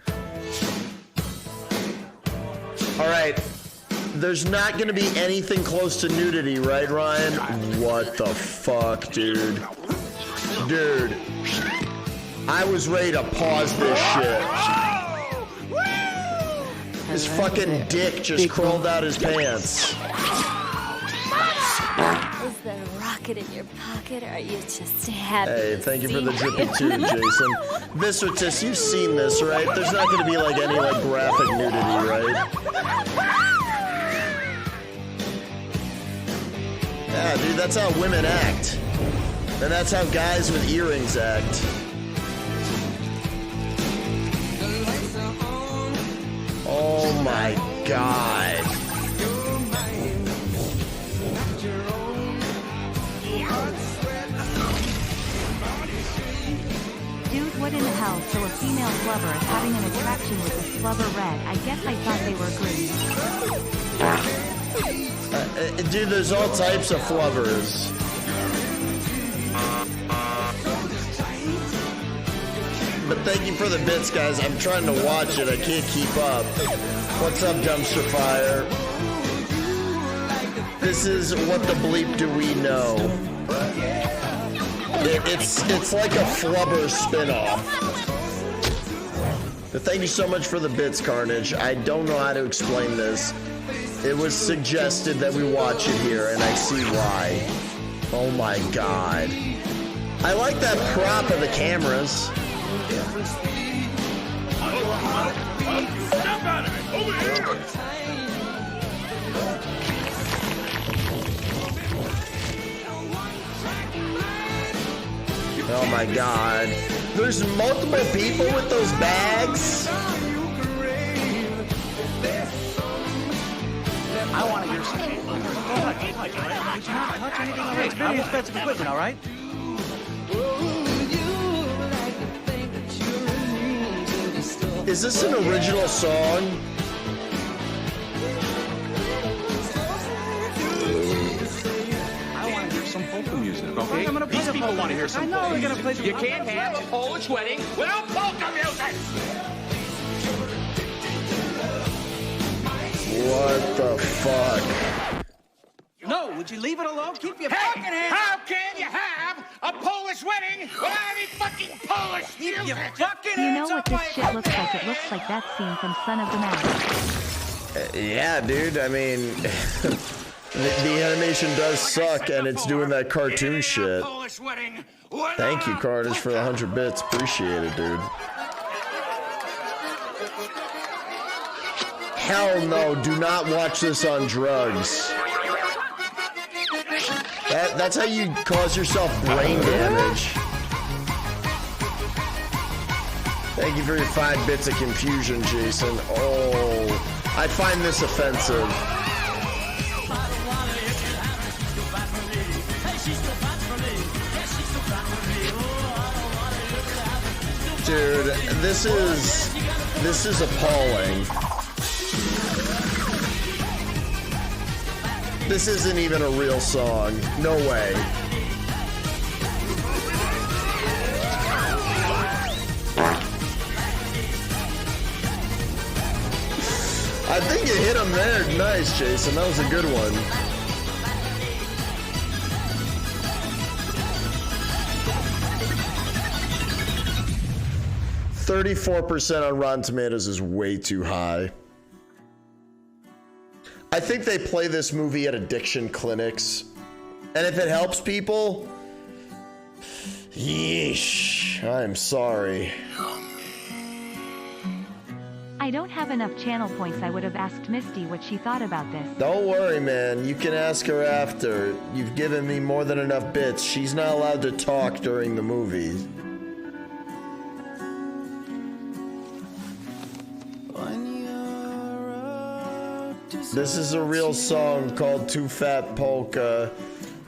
All right. There's not going to be anything close to nudity, right, Ryan? What the fuck, dude? Dude. I was ready to pause this shit. His fucking dick just crawled out his pants. Is there a rocket in your pocket, or are you just happy? Hey, thank you for the drippy too, Jason. Viscertus, you've seen this, right? There's not going to be like any like graphic nudity, right? Yeah, dude, that's how women act. And that's how guys with earrings act. Oh my god. Dude, what in the hell? So a female flubber is having an attraction with a flubber red. I guess I thought they were green. Dude, there's all types of flubbers. But thank you for the bits, guys. I'm trying to watch it. I can't keep up. What's up, Dumpster Fire? This is What the Bleep Do We Know? It's like a flubber spinoff. But thank you so much for the bits, Carnage. I don't know how to explain this. It was suggested that we watch it here, and I see why. Oh my god. I like that prop of the cameras. Step out of it! Over here! Oh my god. There's multiple people with those bags. I want to hear something. Touch anything on it. It's very expensive equipment, all right? Is this an original song? I want to hear some polka music, okay? I'm gonna play These people want to hear some polka music. I know they're going to play. You can't have a Polish wedding without polka music! What the fuck? No, would you leave it alone? Keep your fucking hands. How can you have a Polish wedding without any fucking Polish music? Your fucking Do you know hands what up this my shit looks like? It looks like that scene from Son of the Mask. Yeah, dude. I mean, the animation does suck, and it's doing that cartoon shit. Thank you, Carnage, for the 100 bits. Appreciate it, dude. Hell no, do not watch this on drugs. That's how you cause yourself brain damage. Thank you for your 5 bits of confusion, Jason. Oh, I find this offensive. Dude, this is appalling. This isn't even a real song. No way. I think you hit him there. Nice, Jason. That was a good one. %34% on Rotten Tomatoes is way too high. I think they play this movie at addiction clinics. And if it helps people, yeesh, I'm sorry. I don't have enough channel points. I would have asked Misty what she thought about this. Don't worry, man. You can ask her after. You've given me more than enough bits. She's not allowed to talk during the movie. This is a real song called Too Fat Polka.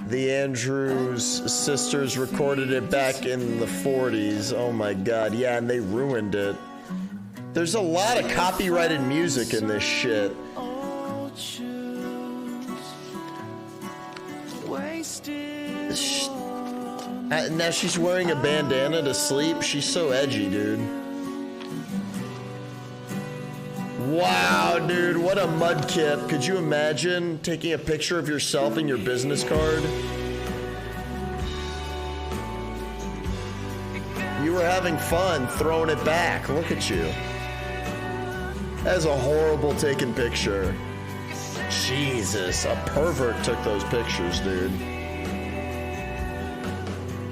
The Andrews sisters recorded it back in the 40s. Oh my god, yeah, and they ruined it. There's a lot of copyrighted music in this shit. Now she's wearing a bandana to sleep. She's so edgy, dude. Wow, dude, what a mudkip. Could you imagine taking a picture of yourself in your business card? You were having fun throwing it back. Look at you. That's a horrible taken picture. Jesus, a pervert took those pictures, dude.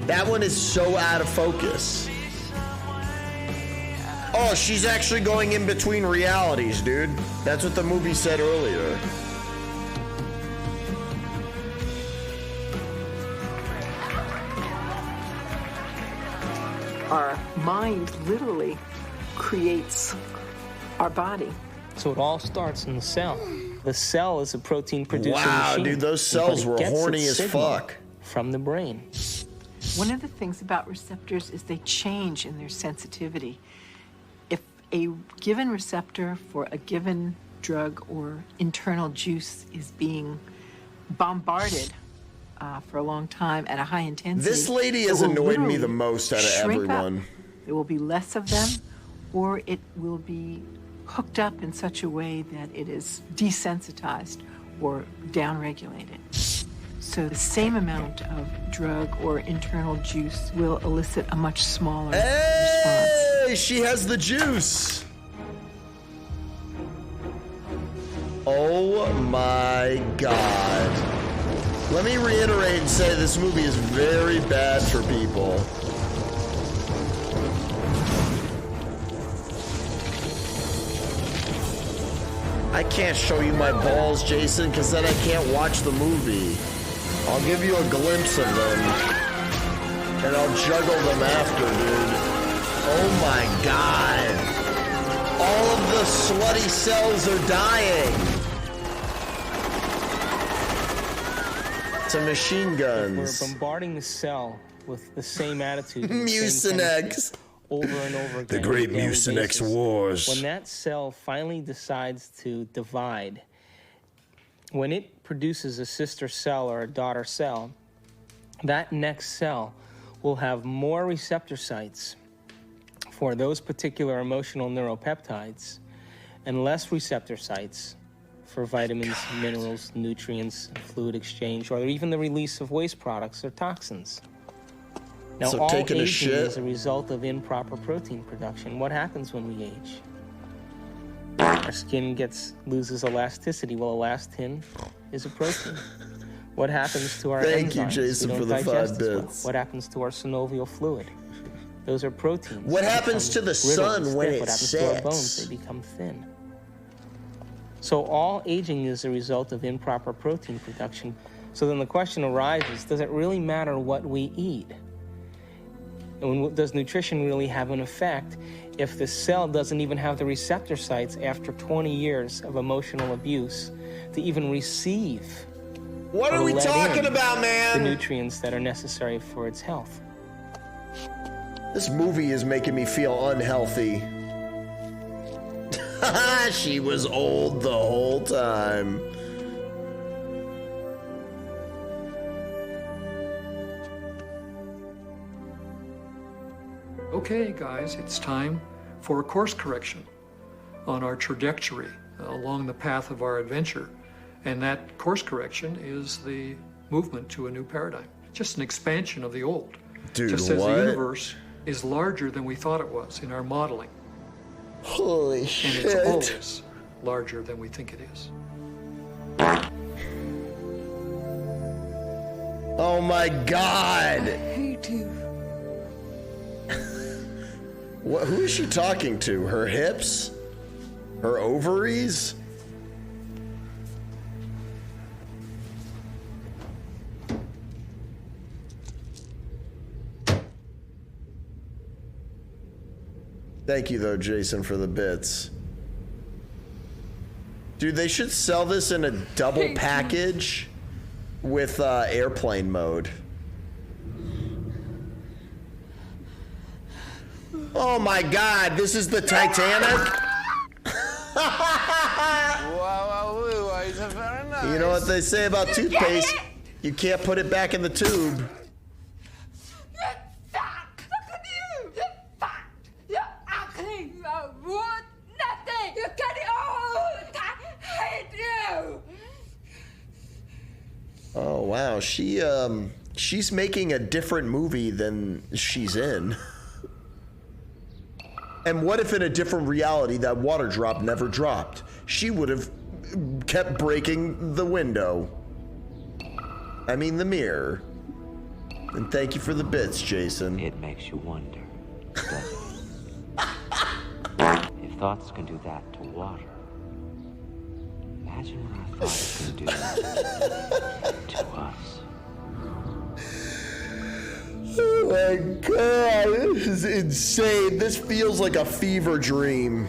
That one is so out of focus. Oh, she's actually going in between realities, dude. That's what the movie said earlier. Our mind literally creates our body. So it all starts in the cell. The cell is a protein producing wow, machine. Dude, those cells were horny as fuck. From the brain. One of the things about receptors is they change in their sensitivity. If a given receptor for a given drug or internal juice is being bombarded for a long time at a high intensity, this lady has annoyed me the most out of everyone. Up. There will be less of them, or it will be hooked up in such a way that it is desensitized or downregulated. So the same amount of drug or internal juice will elicit a much smaller response. Hey, she has the juice. Oh my God. Let me reiterate and say this movie is very bad for people. I can't show you my balls, Jason, because then I can't watch the movie. I'll give you a glimpse of them, and I'll juggle them after, dude. Oh my God. All of the slutty cells are dying. To machine guns. We're bombarding the cell with the same attitude. Mucinex. Over and over again. The great Mucinex Wars. When that cell finally decides to divide, when it produces a sister cell or a daughter cell, that next cell will have more receptor sites for those particular emotional neuropeptides and less receptor sites for vitamins, minerals, nutrients, fluid exchange, or even the release of waste products or toxins. Now, so all taking a aging shit is a result of improper protein production. What happens when we age? Our skin loses elasticity. Well, elastin is a protein. What happens to our Thank you, enzymes? Jason, We for don't the 5 digest as well. bits. What happens to our synovial fluid? Those are proteins. What They happens to become the brittle sun and when stiff. it What happens to our sets? bones? They become thin. So all aging is a result of improper protein production. So then the question arises, does it really matter what we eat? And does nutrition really have an effect if the cell doesn't even have the receptor sites after 20 years of emotional abuse to even receive what are we talking about, man? The nutrients that are necessary for its health. This movie is making me feel unhealthy. She was old the whole time. Okay, guys, it's time for a course correction on our trajectory along the path of our adventure. And that course correction is the movement to a new paradigm, just an expansion of the old. Dude, just as what? the universe is larger than we thought it was in our modeling. Holy shit. And it's always larger than we think it is. Oh my God. I hate you. What, who is she talking to? Her hips? Her ovaries? Thank you, though, Jason, for the bits. Dude, they should sell this in a double package with airplane mode. Oh my God, this is the Titanic? You know what they say about toothpaste? You can't put it back in the tube. Oh wow, she's making a different movie than she's in. And what if in a different reality that water drop never dropped? She would have kept breaking the window. I mean the mirror. And thank you for the bits, Jason. It makes you wonder, doesn't it? If thoughts can do that to water, imagine what our thoughts can do to us. Oh my God, this is insane. This feels like a fever dream.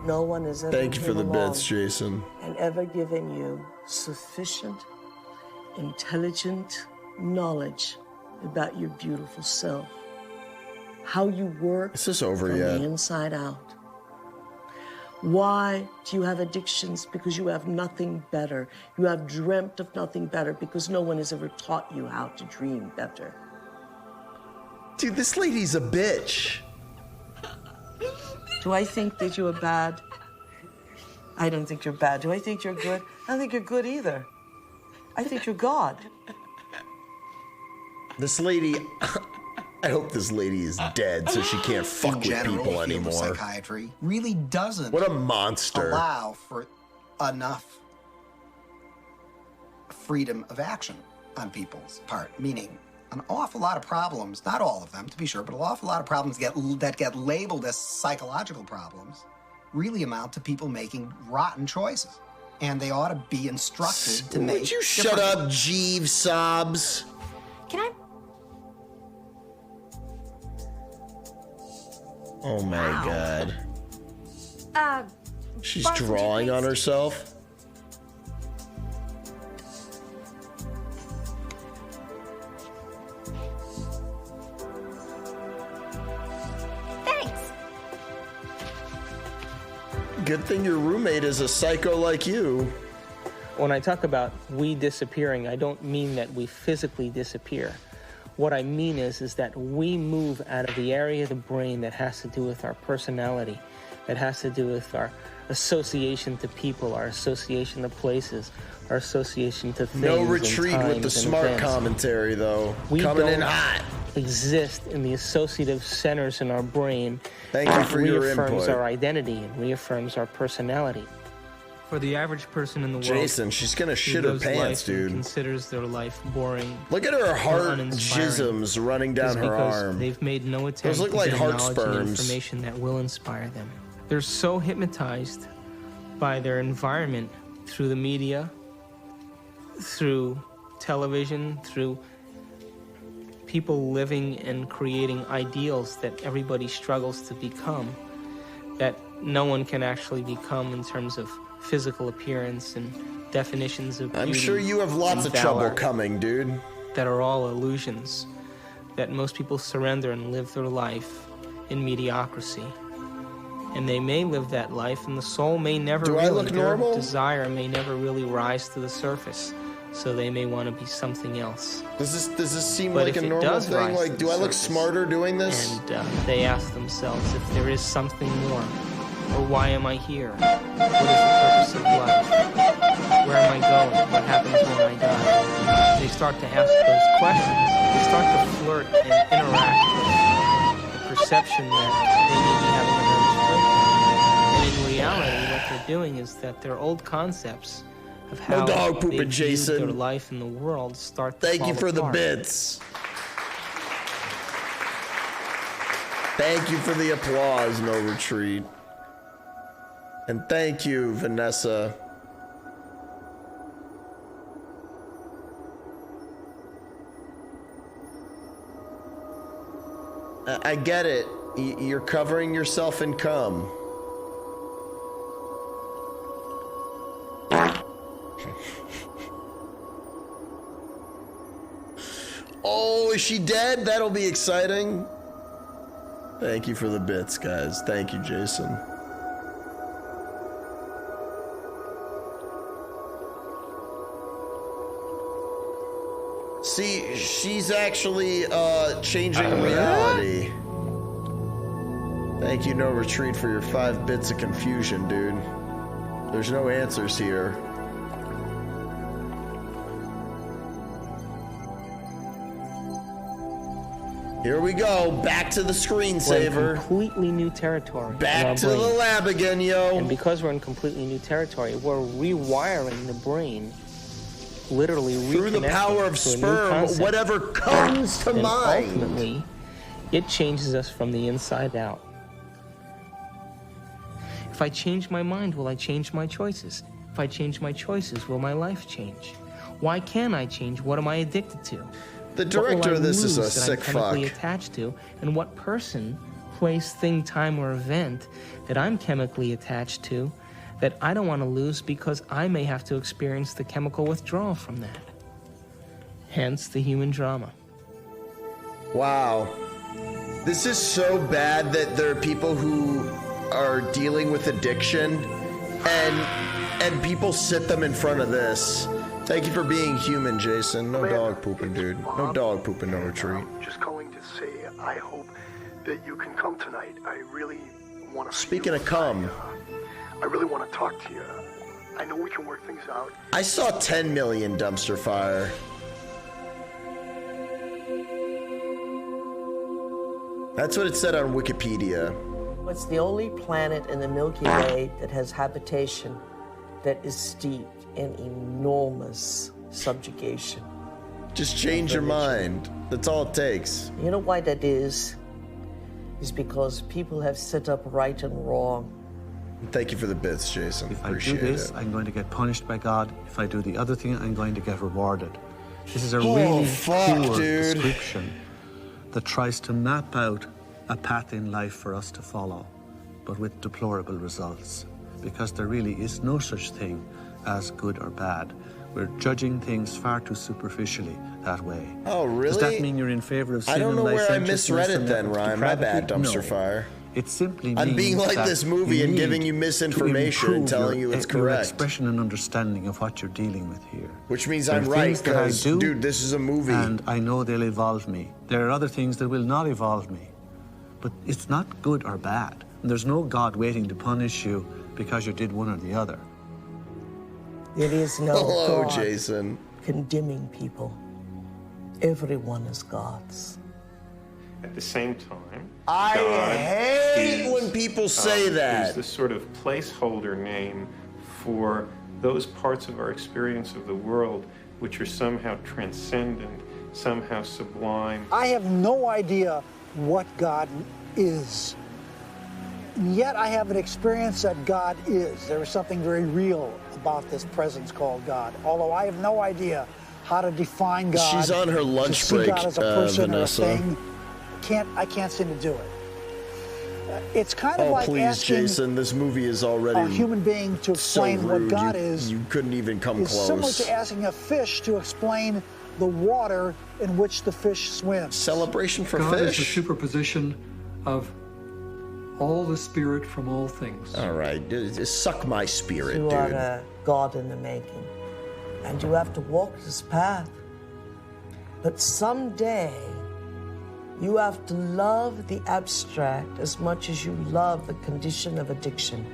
No one has ever Thank you for the came bits, along Jason. and ever given you sufficient, intelligent knowledge about your beautiful self. How you work Is this over from yet? the inside out. Why do you have addictions? Because you have nothing better. You have dreamt of nothing better because no one has ever taught you how to dream better. Dude, this lady's a bitch. Do I think that you are bad? I don't think you're bad. Do I think you're good? I don't think you're good either. I think you're God. This lady, I hope this lady is dead so she can't fuck with people field of anymore. Psychiatry really doesn't What a monster. allow for enough freedom of action on people's part, meaning an awful lot of problems, not all of them to be sure, but an awful lot of problems that get labeled as psychological problems really amount to people making rotten choices. And they ought to be instructed to make Would you shut different- up, Jeeves Sobs? Can I? Oh my God. She's Barnes, would you drawing on please? herself. Thanks. Good thing your roommate is a psycho like you. When I talk about we disappearing, I don't mean that we physically disappear. What I mean is that we move out of the area of the brain that has to do with our personality, that has to do with our association to people, our association to places, our association to things. No retreat and with the times and smart events. commentary, though. We Coming in don't hot. exist in the associative centers in our brain. Thank you for your reaffirms input. our identity and reaffirms our personality. For the average person in the world, Jason, she's gonna who shit her lives pants, life and dude. considers their life boring. Look at her or heart uninspiring, jisms running down is her because arm. They've made no attempt Those look to like get heart knowledge and sperms. information that will inspire them. They're so hypnotized by their environment through the media, through television, through people living and creating ideals that everybody struggles to become, that no one can actually become in terms of physical appearance and definitions of beauty. I'm sure you have lots of trouble coming, dude. That are all illusions, that most people surrender and live their life in mediocrity. And they may live that life, and the soul may never their desire may never really rise to the surface. So they may want to be something else. Does this seem like a normal thing? Like, do I look smarter doing this? And they ask themselves if there is something more, or why am I here? What is the purpose of life? Where am I going? What happens when I die? They start to ask those questions. They start to flirt and interact with the perception that they may be having a nervous breakdown. And in reality, what they're doing is that their old concepts of how they view their life in the world start to Thank you for the apart. bits. Thank you for the applause, No Retreat. And thank you, Vanessa. I get it. You're covering yourself in cum. Oh, is she dead? That'll be exciting. Thank you for the bits, guys. Thank you, Jason. See, she's actually changing reality. Thank you, No Retreat, for your 5 bits of confusion, dude. There's no answers here. Here we go, back to the screensaver. We're in completely new territory. Back to the lab again, yo. And because we're in completely new territory, we're rewiring the brain, literally through the power of sperm, whatever comes to mind. Ultimately, it changes us from the inside out. If I change my mind, will I change my choices? If I change my choices, will my life change? Why can't I change? What am I addicted to? The director of this is a sick fuck. I'm chemically fuck. attached to, and what person, place, thing, time, or event that I'm chemically attached to that I don't want to lose because I may have to experience the chemical withdrawal from that. Hence the human drama. Wow. This is so bad that there are people who are dealing with addiction and people sit them in front of this. Thank you for being human, Jason. No dog pooping, dude. No dog pooping, No Retreat. Just calling to say I hope that you can come tonight. I really want to. Speaking of cum, I really want to talk to you. I know we can work things out. I saw 10 million dumpster fire. That's what it said on Wikipedia. It's the only planet in the Milky Way that has habitation that is steeped in enormous subjugation. Just change your mind. That's all it takes. You know why that is? Is because people have set up right and wrong. Thank you for the bits, Jason. If I Appreciate do this, it. I'm going to get punished by God. If I do the other thing, I'm going to get rewarded. This is a really poor description that tries to map out a path in life for us to follow, but with deplorable results, because there really is no such thing as good or bad. We're judging things far too superficially that way. Oh, really? Does that mean you're in favor of sin I don't know and where I licentiousness misread it and then, Ryan. My bad, depravity? dumpster No. fire. It simply means I'm being like that this movie and need giving you misinformation to and telling you improve it's your correct. expression and understanding of what you're dealing with here. Which means There I'm are right, things that I because, do, dude, this is a movie. And I know they'll evolve me. There are other things that will not evolve me. But it's not good or bad. And there's no God waiting to punish you because you did one or the other. There is no Hello, God Jason. condemning people. Everyone is God's. At the same time, I God hate is, when people say that. Is the sort of placeholder name for those parts of our experience of the world which are somehow transcendent, somehow sublime. I have no idea what God is. And yet I have an experience that God is. There is something very real about this presence called God. Although I have no idea how to define God. She's on her lunch to see break, God as a person Vanessa. or a thing. I can't seem to do it. It's kind of Oh, like please, asking Jason, this movie is already a human being to explain so what rude. God you, is. You couldn't even come It's similar close. to asking a fish to explain the water in which the fish swims. Celebration for God is the fish. superposition of all the spirit from all things. All right, just suck my spirit, You dude. are a God in the making, and you have to walk this path. But someday, you have to love the abstract as much as you love the condition of addiction.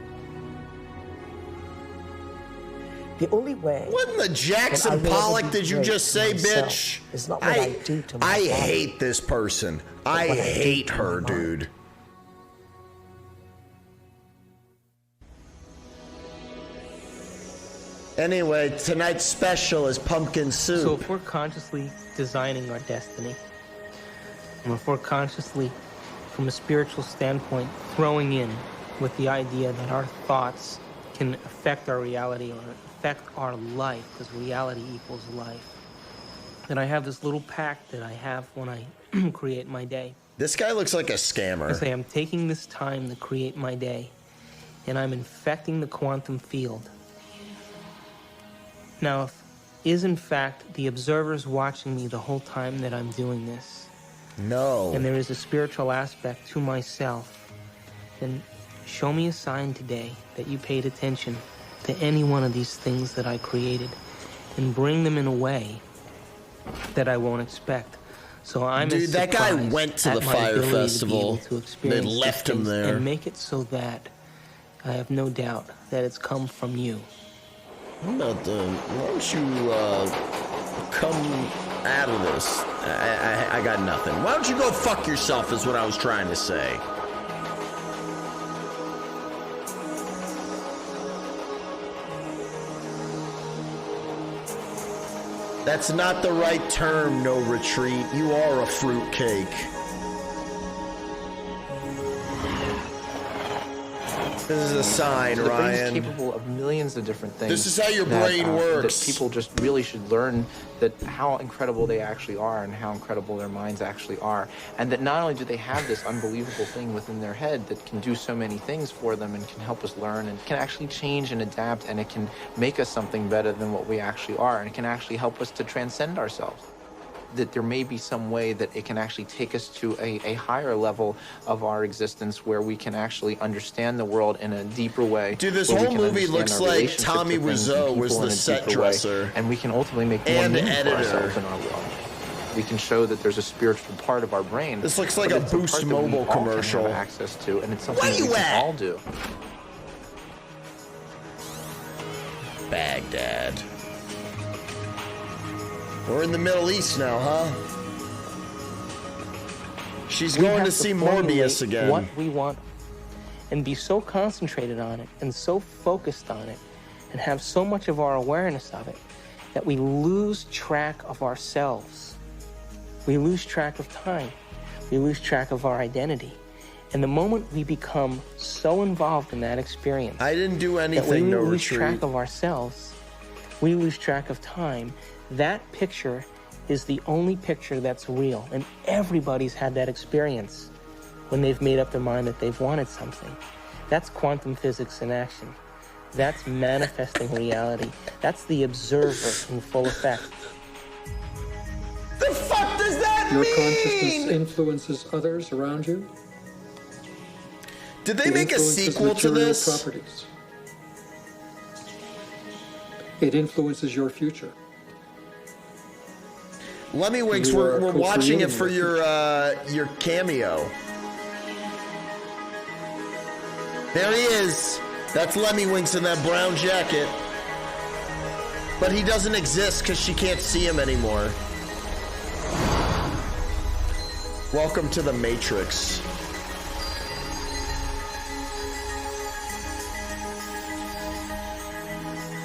The only way. What in the Jackson Pollock did you just say, bitch? It's not what I do to my I body. hate this person. I what I hate do to her, my dude. Anyway, tonight's special is pumpkin soup. So if we're consciously designing our destiny, and if we're consciously, from a spiritual standpoint, throwing in with the idea that our thoughts can affect our reality or affect our life, because reality equals life, then I have this little pact that I have when I create my day. This guy looks like a scammer. I say I'm taking this time to create my day, and I'm infecting the quantum field. Now, if is in fact the observers watching me the whole time that I'm doing this, no, and there is a spiritual aspect to myself, then show me a sign today that you paid attention to any one of these things that I created, and bring them in a way that I won't expect. So I'm Dude, as that guy surprised went to at the my fire ability to be festival. able to They experience these left him things there. and make it so that I have no doubt that it's come from you. Why don't you come out of this? I got nothing. Why don't you go fuck yourself is what I was trying to say. That's not the right term, no retreat. You are a fruitcake. This is a sign, So the brain is Ryan. capable of millions of different things. This is how your that, brain works. That people just really should learn that how incredible they actually are and how incredible their minds actually are. And that not only do they have this unbelievable thing within their head that can do so many things for them and can help us learn and can actually change and adapt, and it can make us something better than what we actually are, and it can actually help us to transcend ourselves. That there may be some way that it can actually take us to a higher level of our existence where we can actually understand the world in a deeper way. Dude, this where we whole can movie understand looks our like relationship Tommy to things Wiseau and was people the in a set deeper way, dresser. and we can ultimately make more And meaning for editor. ourselves in our world. We can show that there's a spiritual part of our brain. This looks like but a it's part Boost that we Mobile all can have commercial. access to, and it's something Where that you we can at? all do. Baghdad. We're in the Middle East now, huh? She's We going have to see formulate Morbius again. What we want, and be so concentrated on it, and so focused on it, and have so much of our awareness of it, that we lose track of ourselves. We lose track of time. We lose track of our identity. And the moment we become so involved in that experience, I didn't do that we anything, no lose retreat. track of ourselves, we lose track of time. That picture is the only picture that's real, and everybody's had that experience when they've made up their mind that they've wanted something. That's quantum physics in action. That's manifesting reality. That's the observer in full effect. The fuck does that Your mean? consciousness influences others around you. Did they It make a influences sequel to material this? properties. It influences your future. Lemmy Winks, You are we're watching it co-creating for your cameo. There he is. That's Lemmy Winks in that brown jacket. But he doesn't exist because she can't see him anymore. Welcome to the Matrix.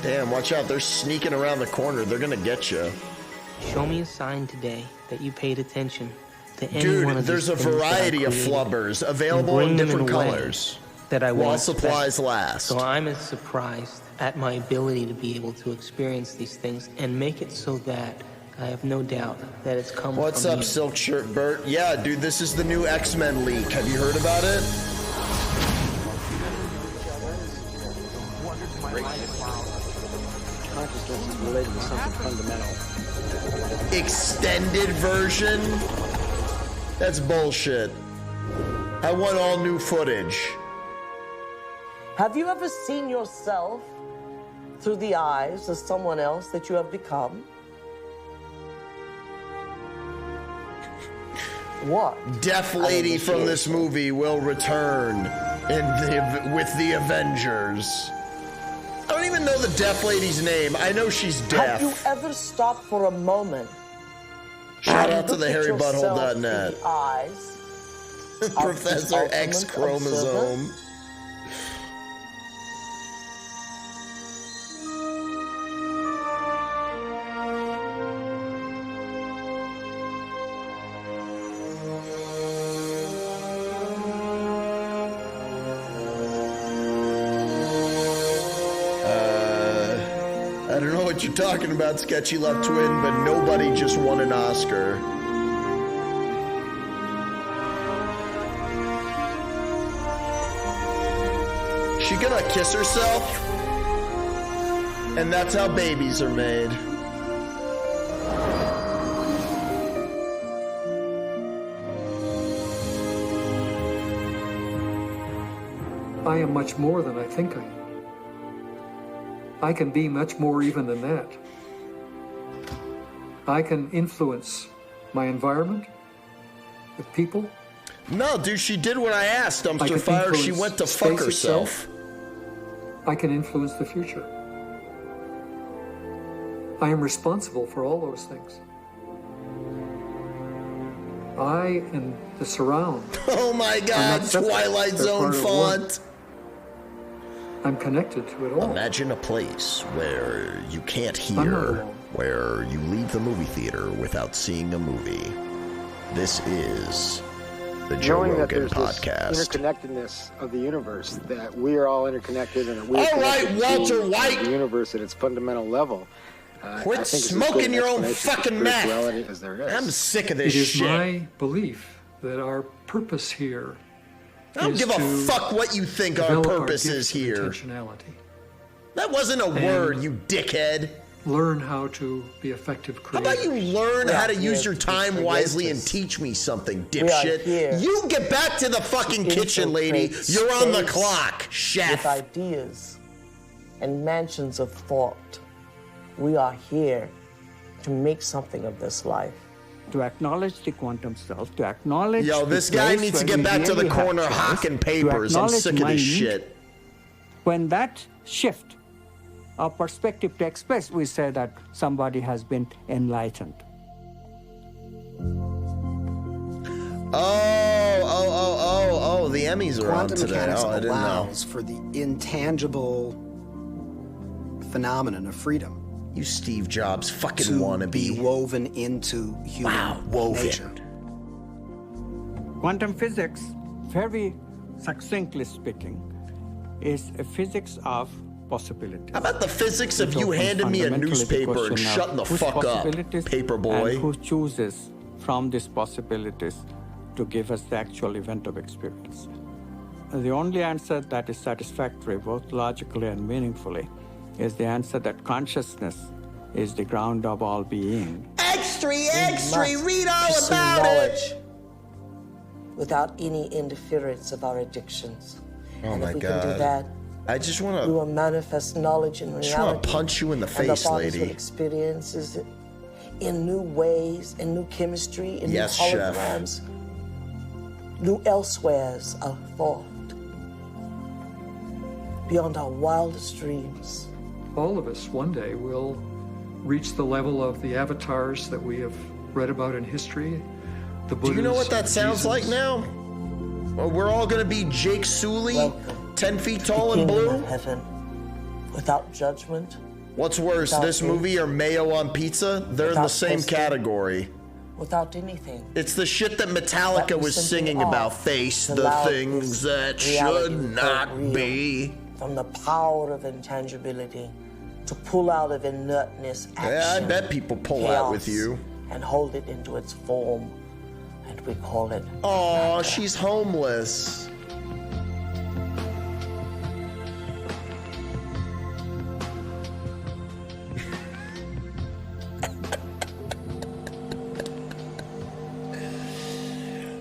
Damn, watch out. They're sneaking around the corner. They're going to get you. Show me a sign today that you paid attention to any Dude, one of there's these a things that I variety of created, flubbers and available bring in them different a way colors. that I While won't supplies expect. last. So I'm as surprised at my ability to be able to experience these things and make it so that I have no doubt that it's come What's from up, you. Silk Shirt Bert? Yeah, dude, this is the new X-Men leak. Have you heard about it? Consciousness is related to something fundamental. Extended version? That's bullshit. I want all new footage. Have you ever seen yourself through the eyes of someone else that you have become? What? Deaf Lady from this movie will return with the Avengers. I don't even know the Deaf Lady's name. I know she's deaf. Have you ever stopped for a moment? Shout out to the Look at yourself HarryButthole.net. through the eyes of Professor the X ultimate chromosome. observer? I don't know what you're talking about, Sketchy Left Twin, but nobody just won an Oscar. She gonna kiss herself? And that's how babies are made. I am much more than I think I am. I can be much more even than that. I can influence my environment, the people. No, dude, she did what I asked, I Dumpster can Fire. She influence went to space fuck herself. I can influence the future. I am responsible for all those things. I and the surround. Oh my are god, not separate. Twilight They're Zone part of one. font. I'm connected to it all. Imagine a place where you can't I'm not hear, alone. where you leave the movie theater without seeing a movie. This is the Joe Knowing that Rogan there's podcast. this interconnectedness of the universe, that we are all interconnected, and that we are All right, connected Walter to White. the universe at its fundamental level. Quit I think it's as smoking good an your own explanation for fucking meth. spirituality as there is. I'm sick of this It is shit. my belief that our purpose here I don't is give a to fuck what you think our develop purpose gift is of here. intentionality. That wasn't a And word, you dickhead. Learn how to be effective How creators. about you learn how to use your to time wisely and create teach me something, We are dipshit? here You get back to the fucking kitchen, lady. infiltrate You're on the space clock, chef. With ideas and mansions of thought, we are here to make something of this life. To acknowledge the quantum self, to acknowledge. Yo, the this guy place needs to where get we back to the really have corner choice, hawking to papers. I'm acknowledge sick of this mind. shit. When that shift, our perspective takes place, we say that somebody has been enlightened. Oh, the Emmys are on Quantum today. mechanics Oh, I didn't know. allows for the intangible phenomenon of freedom. You Steve Jobs fucking to wannabe. be woven into human nature. Quantum physics, very succinctly speaking, is a physics of possibilities. How about the physics of It you opens handing me a fundamentally the newspaper and question of shutting the whose fuck up, possibilities paper boy? And who chooses from these possibilities to give us the actual event of experience. The only answer that is satisfactory, both logically and meaningfully, is the answer that consciousness is the ground of all being. Extra, must read all pursue about knowledge it. without any interference of our addictions. Oh and my if we can do God. that, I just we want will manifest knowledge in just wanna reality. punch you in the and face, our bodies lady. will experience it in new ways, in new chemistry, in Yes, new chef. holograms, new elsewheres of thought, beyond our wildest dreams. All of us one day will reach the level of the avatars that we have read about in history. The Do you know what that Buddhas, sounds like Jesus. now? Well, we're all gonna be Jake Sully, 10 feet tall and Kingdom blue? of heaven, without judgment, What's worse, Without this hate. movie or mayo on pizza? They're in the Without same testing. category. without anything. It's the shit that Metallica was singing about. Face the things that should not be. From the power of intangibility to pull out of inertness action. Yeah, I bet people pull out with you. And hold it into its form. And we call it. Oh, she's homeless.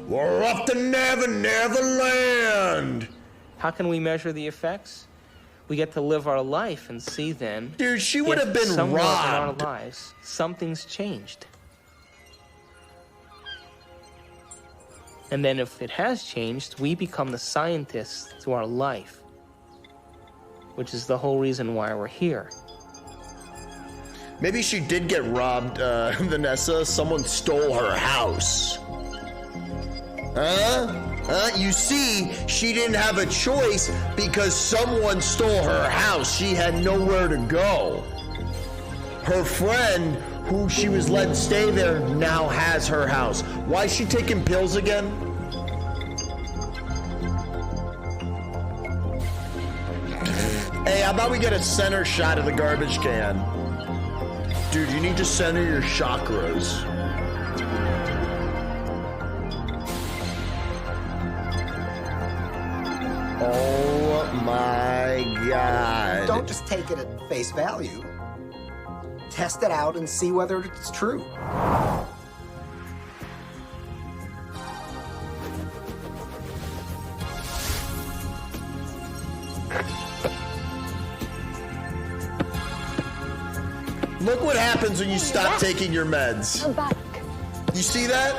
We're off to Never Never Land. How can we measure the effects? We get to live our life and see then. Dude, she would have been somewhere robbed. in our lives, something's changed. And then if it has changed, we become the scientists to our life, which is the whole reason why we're here. Maybe she did get robbed, Vanessa. Someone stole her house. You see, she didn't have a choice because someone stole her house. She had nowhere to go. Her friend, who she was letting stay there, now has her house. Why is she taking pills again? Hey, how about we get a center shot of the garbage can? Dude, you need to center your chakras. Oh my God. Don't just take it at face value. Test it out and see whether it's true. Look what happens when you stop taking your meds. I'm back. You see that?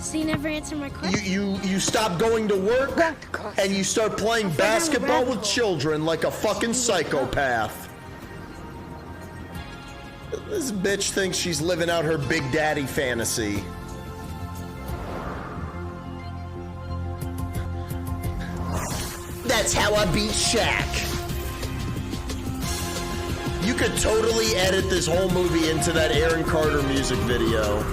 So you never answered my question? You stop going to work and you start playing basketball with children like a fucking psychopath. This bitch thinks she's living out her Big Daddy fantasy. That's how I beat Shaq. You could totally edit this whole movie into that Aaron Carter music video.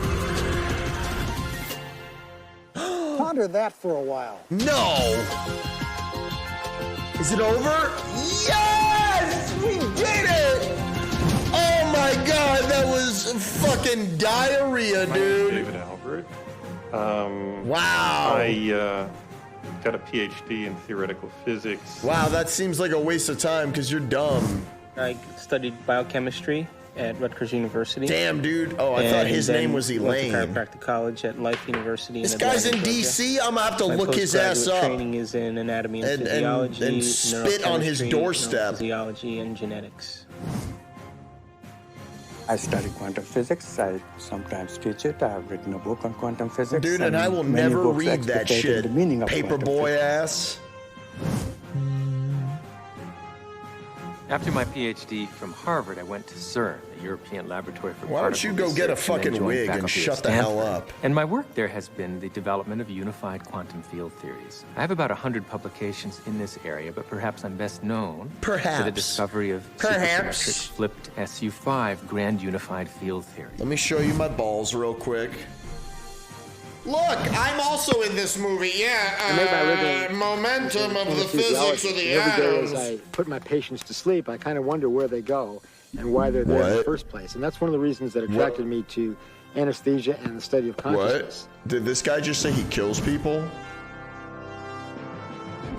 Ponder that for a while. No! Is it over? Yes! We did it! Oh my God, that was fucking diarrhea, dude. My name is David Albert. Wow. I got a PhD in theoretical physics. Wow, that seems like a waste of time because you're dumb. I studied biochemistry at Rutgers University. Damn, dude. Oh, I thought his name was Elaine. Went to chiropractic college at Life University. This guy's in D.C. I'm gonna have to look his ass up. My training is in anatomy and physiology, and spit on his doorstep. Physiology and genetics. I study quantum physics. I sometimes teach it. I've written a book on quantum physics. Dude, and I will never read that shit. Paperboy ass. After my PhD from Harvard, I went to CERN, the European Laboratory for Why don't you go get a fucking wig and shut the hell up? And my work there has been the development of unified quantum field theories. I have about 100 publications in this area, but perhaps I'm best known for the discovery of supersymmetric flipped SU5 grand unified field theory. Let me show you my balls real quick. Look, I'm also in this movie, yeah. Momentum of the physics of the atoms. Every day as I put my patients to sleep, I kind of wonder where they go and why they're there in the first place. And that's one of the reasons that attracted me to anesthesia and the study of consciousness. What? Did this guy just say he kills people?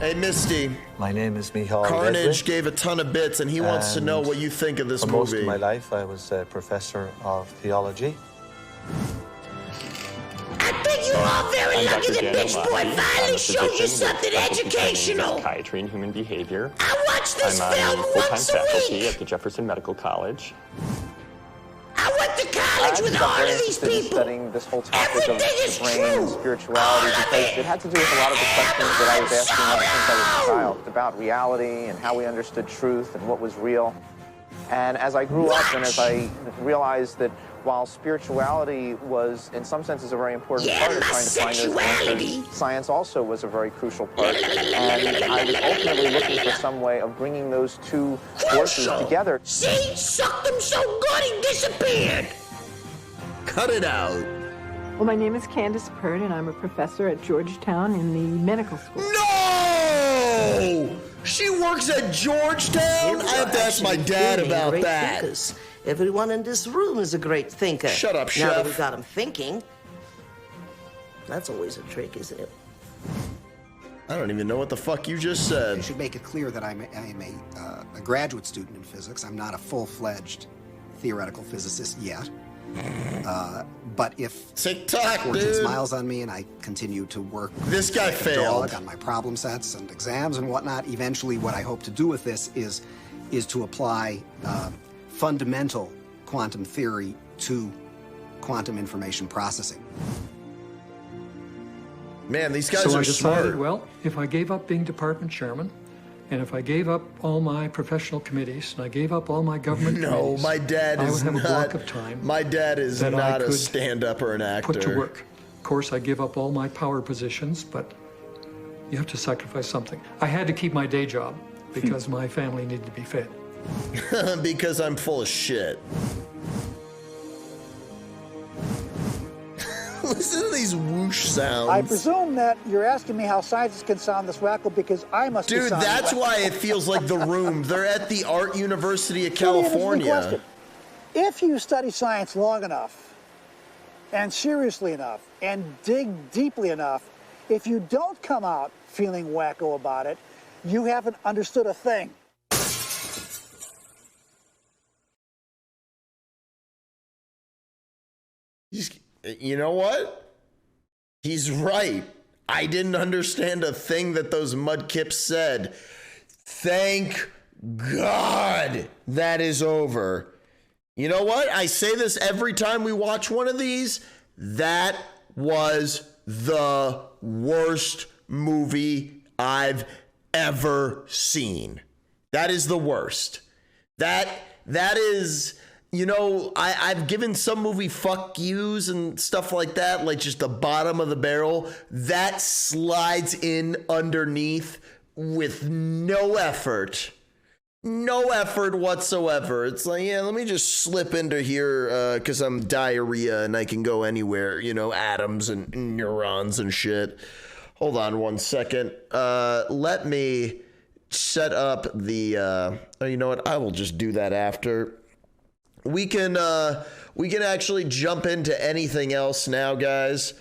Hey, Misty. My name is Michal Carnage Leslie, gave a ton of bits, and he wants to know what you think of this for movie. most of my life, I was a professor of theology. I think you're all very lucky the bitch boy finally showed you something educational. Psychiatry and human behavior. I watch this film once a faculty week. at the Jefferson Medical College. I went to college with all of these people. Studying this whole topic of the brain and spirituality because it had to do with a lot of the questions that I was asking since I was a child about reality and how we understood truth and what was real. And as I grew up and as I realized that while spirituality was, in some senses, a very important part of trying to find those answers, science also was a very crucial part. And I was ultimately looking for some way of bringing those two forces together. See? Sucked him so good he disappeared. Cut it out. Well, my name is Candace Pert, and I'm a professor at Georgetown in the medical school. No! She works at Georgetown? I have to ask my dad about great that. Thinkers. Everyone in this room is a great thinker. Shut up, Now that Chef. we got them thinking, that's always a trick, isn't it? I don't even know what the fuck you just said. I should make it clear that I'm a graduate student in physics. I'm not a full-fledged theoretical physicist yet. But if TikTok, fortune dude. smiles on me and I continue to work This guy like a failed. dog on my problem sets and exams and whatnot, eventually what I hope to do with this is to apply fundamental quantum theory to quantum information processing. Man, these guys so are I decided, smart. well, if I gave up being department chairman, and if I gave up all my professional committees, and I gave up all my government committees, my dad I is would have a block not. of time. My dad is that I not a could stand-up or an actor. put to work. Of course, I give up all my power positions, but you have to sacrifice something. I had to keep my day job because my family needed to be fed. Because I'm full of shit. Listen to these whoosh sounds. I presume that you're asking me how scientists can sound this wacko because I must be Dude, sounding that's wacko. why it feels like The Room. They're at the Art University of Really interesting California. question. If you study science long enough, and seriously enough, and dig deeply enough, if you don't come out feeling wacko about it, you haven't understood a thing. You know what? He's right. I didn't understand a thing that those mudkips said. Thank God that is over. You know what? I say this every time we watch one of these. That was the worst movie I've ever seen. That is the worst. That is, you know, I've given some movie fuck yous and stuff like that, like just the bottom of the barrel. That slides in underneath with no effort. No effort whatsoever. It's like, yeah, let me just slip into here because I'm diarrhea and I can go anywhere, you know, atoms and neurons and shit. Hold on one second. Let me set up the, oh, you know what? I will just do that after. We can actually jump into anything else now, guys.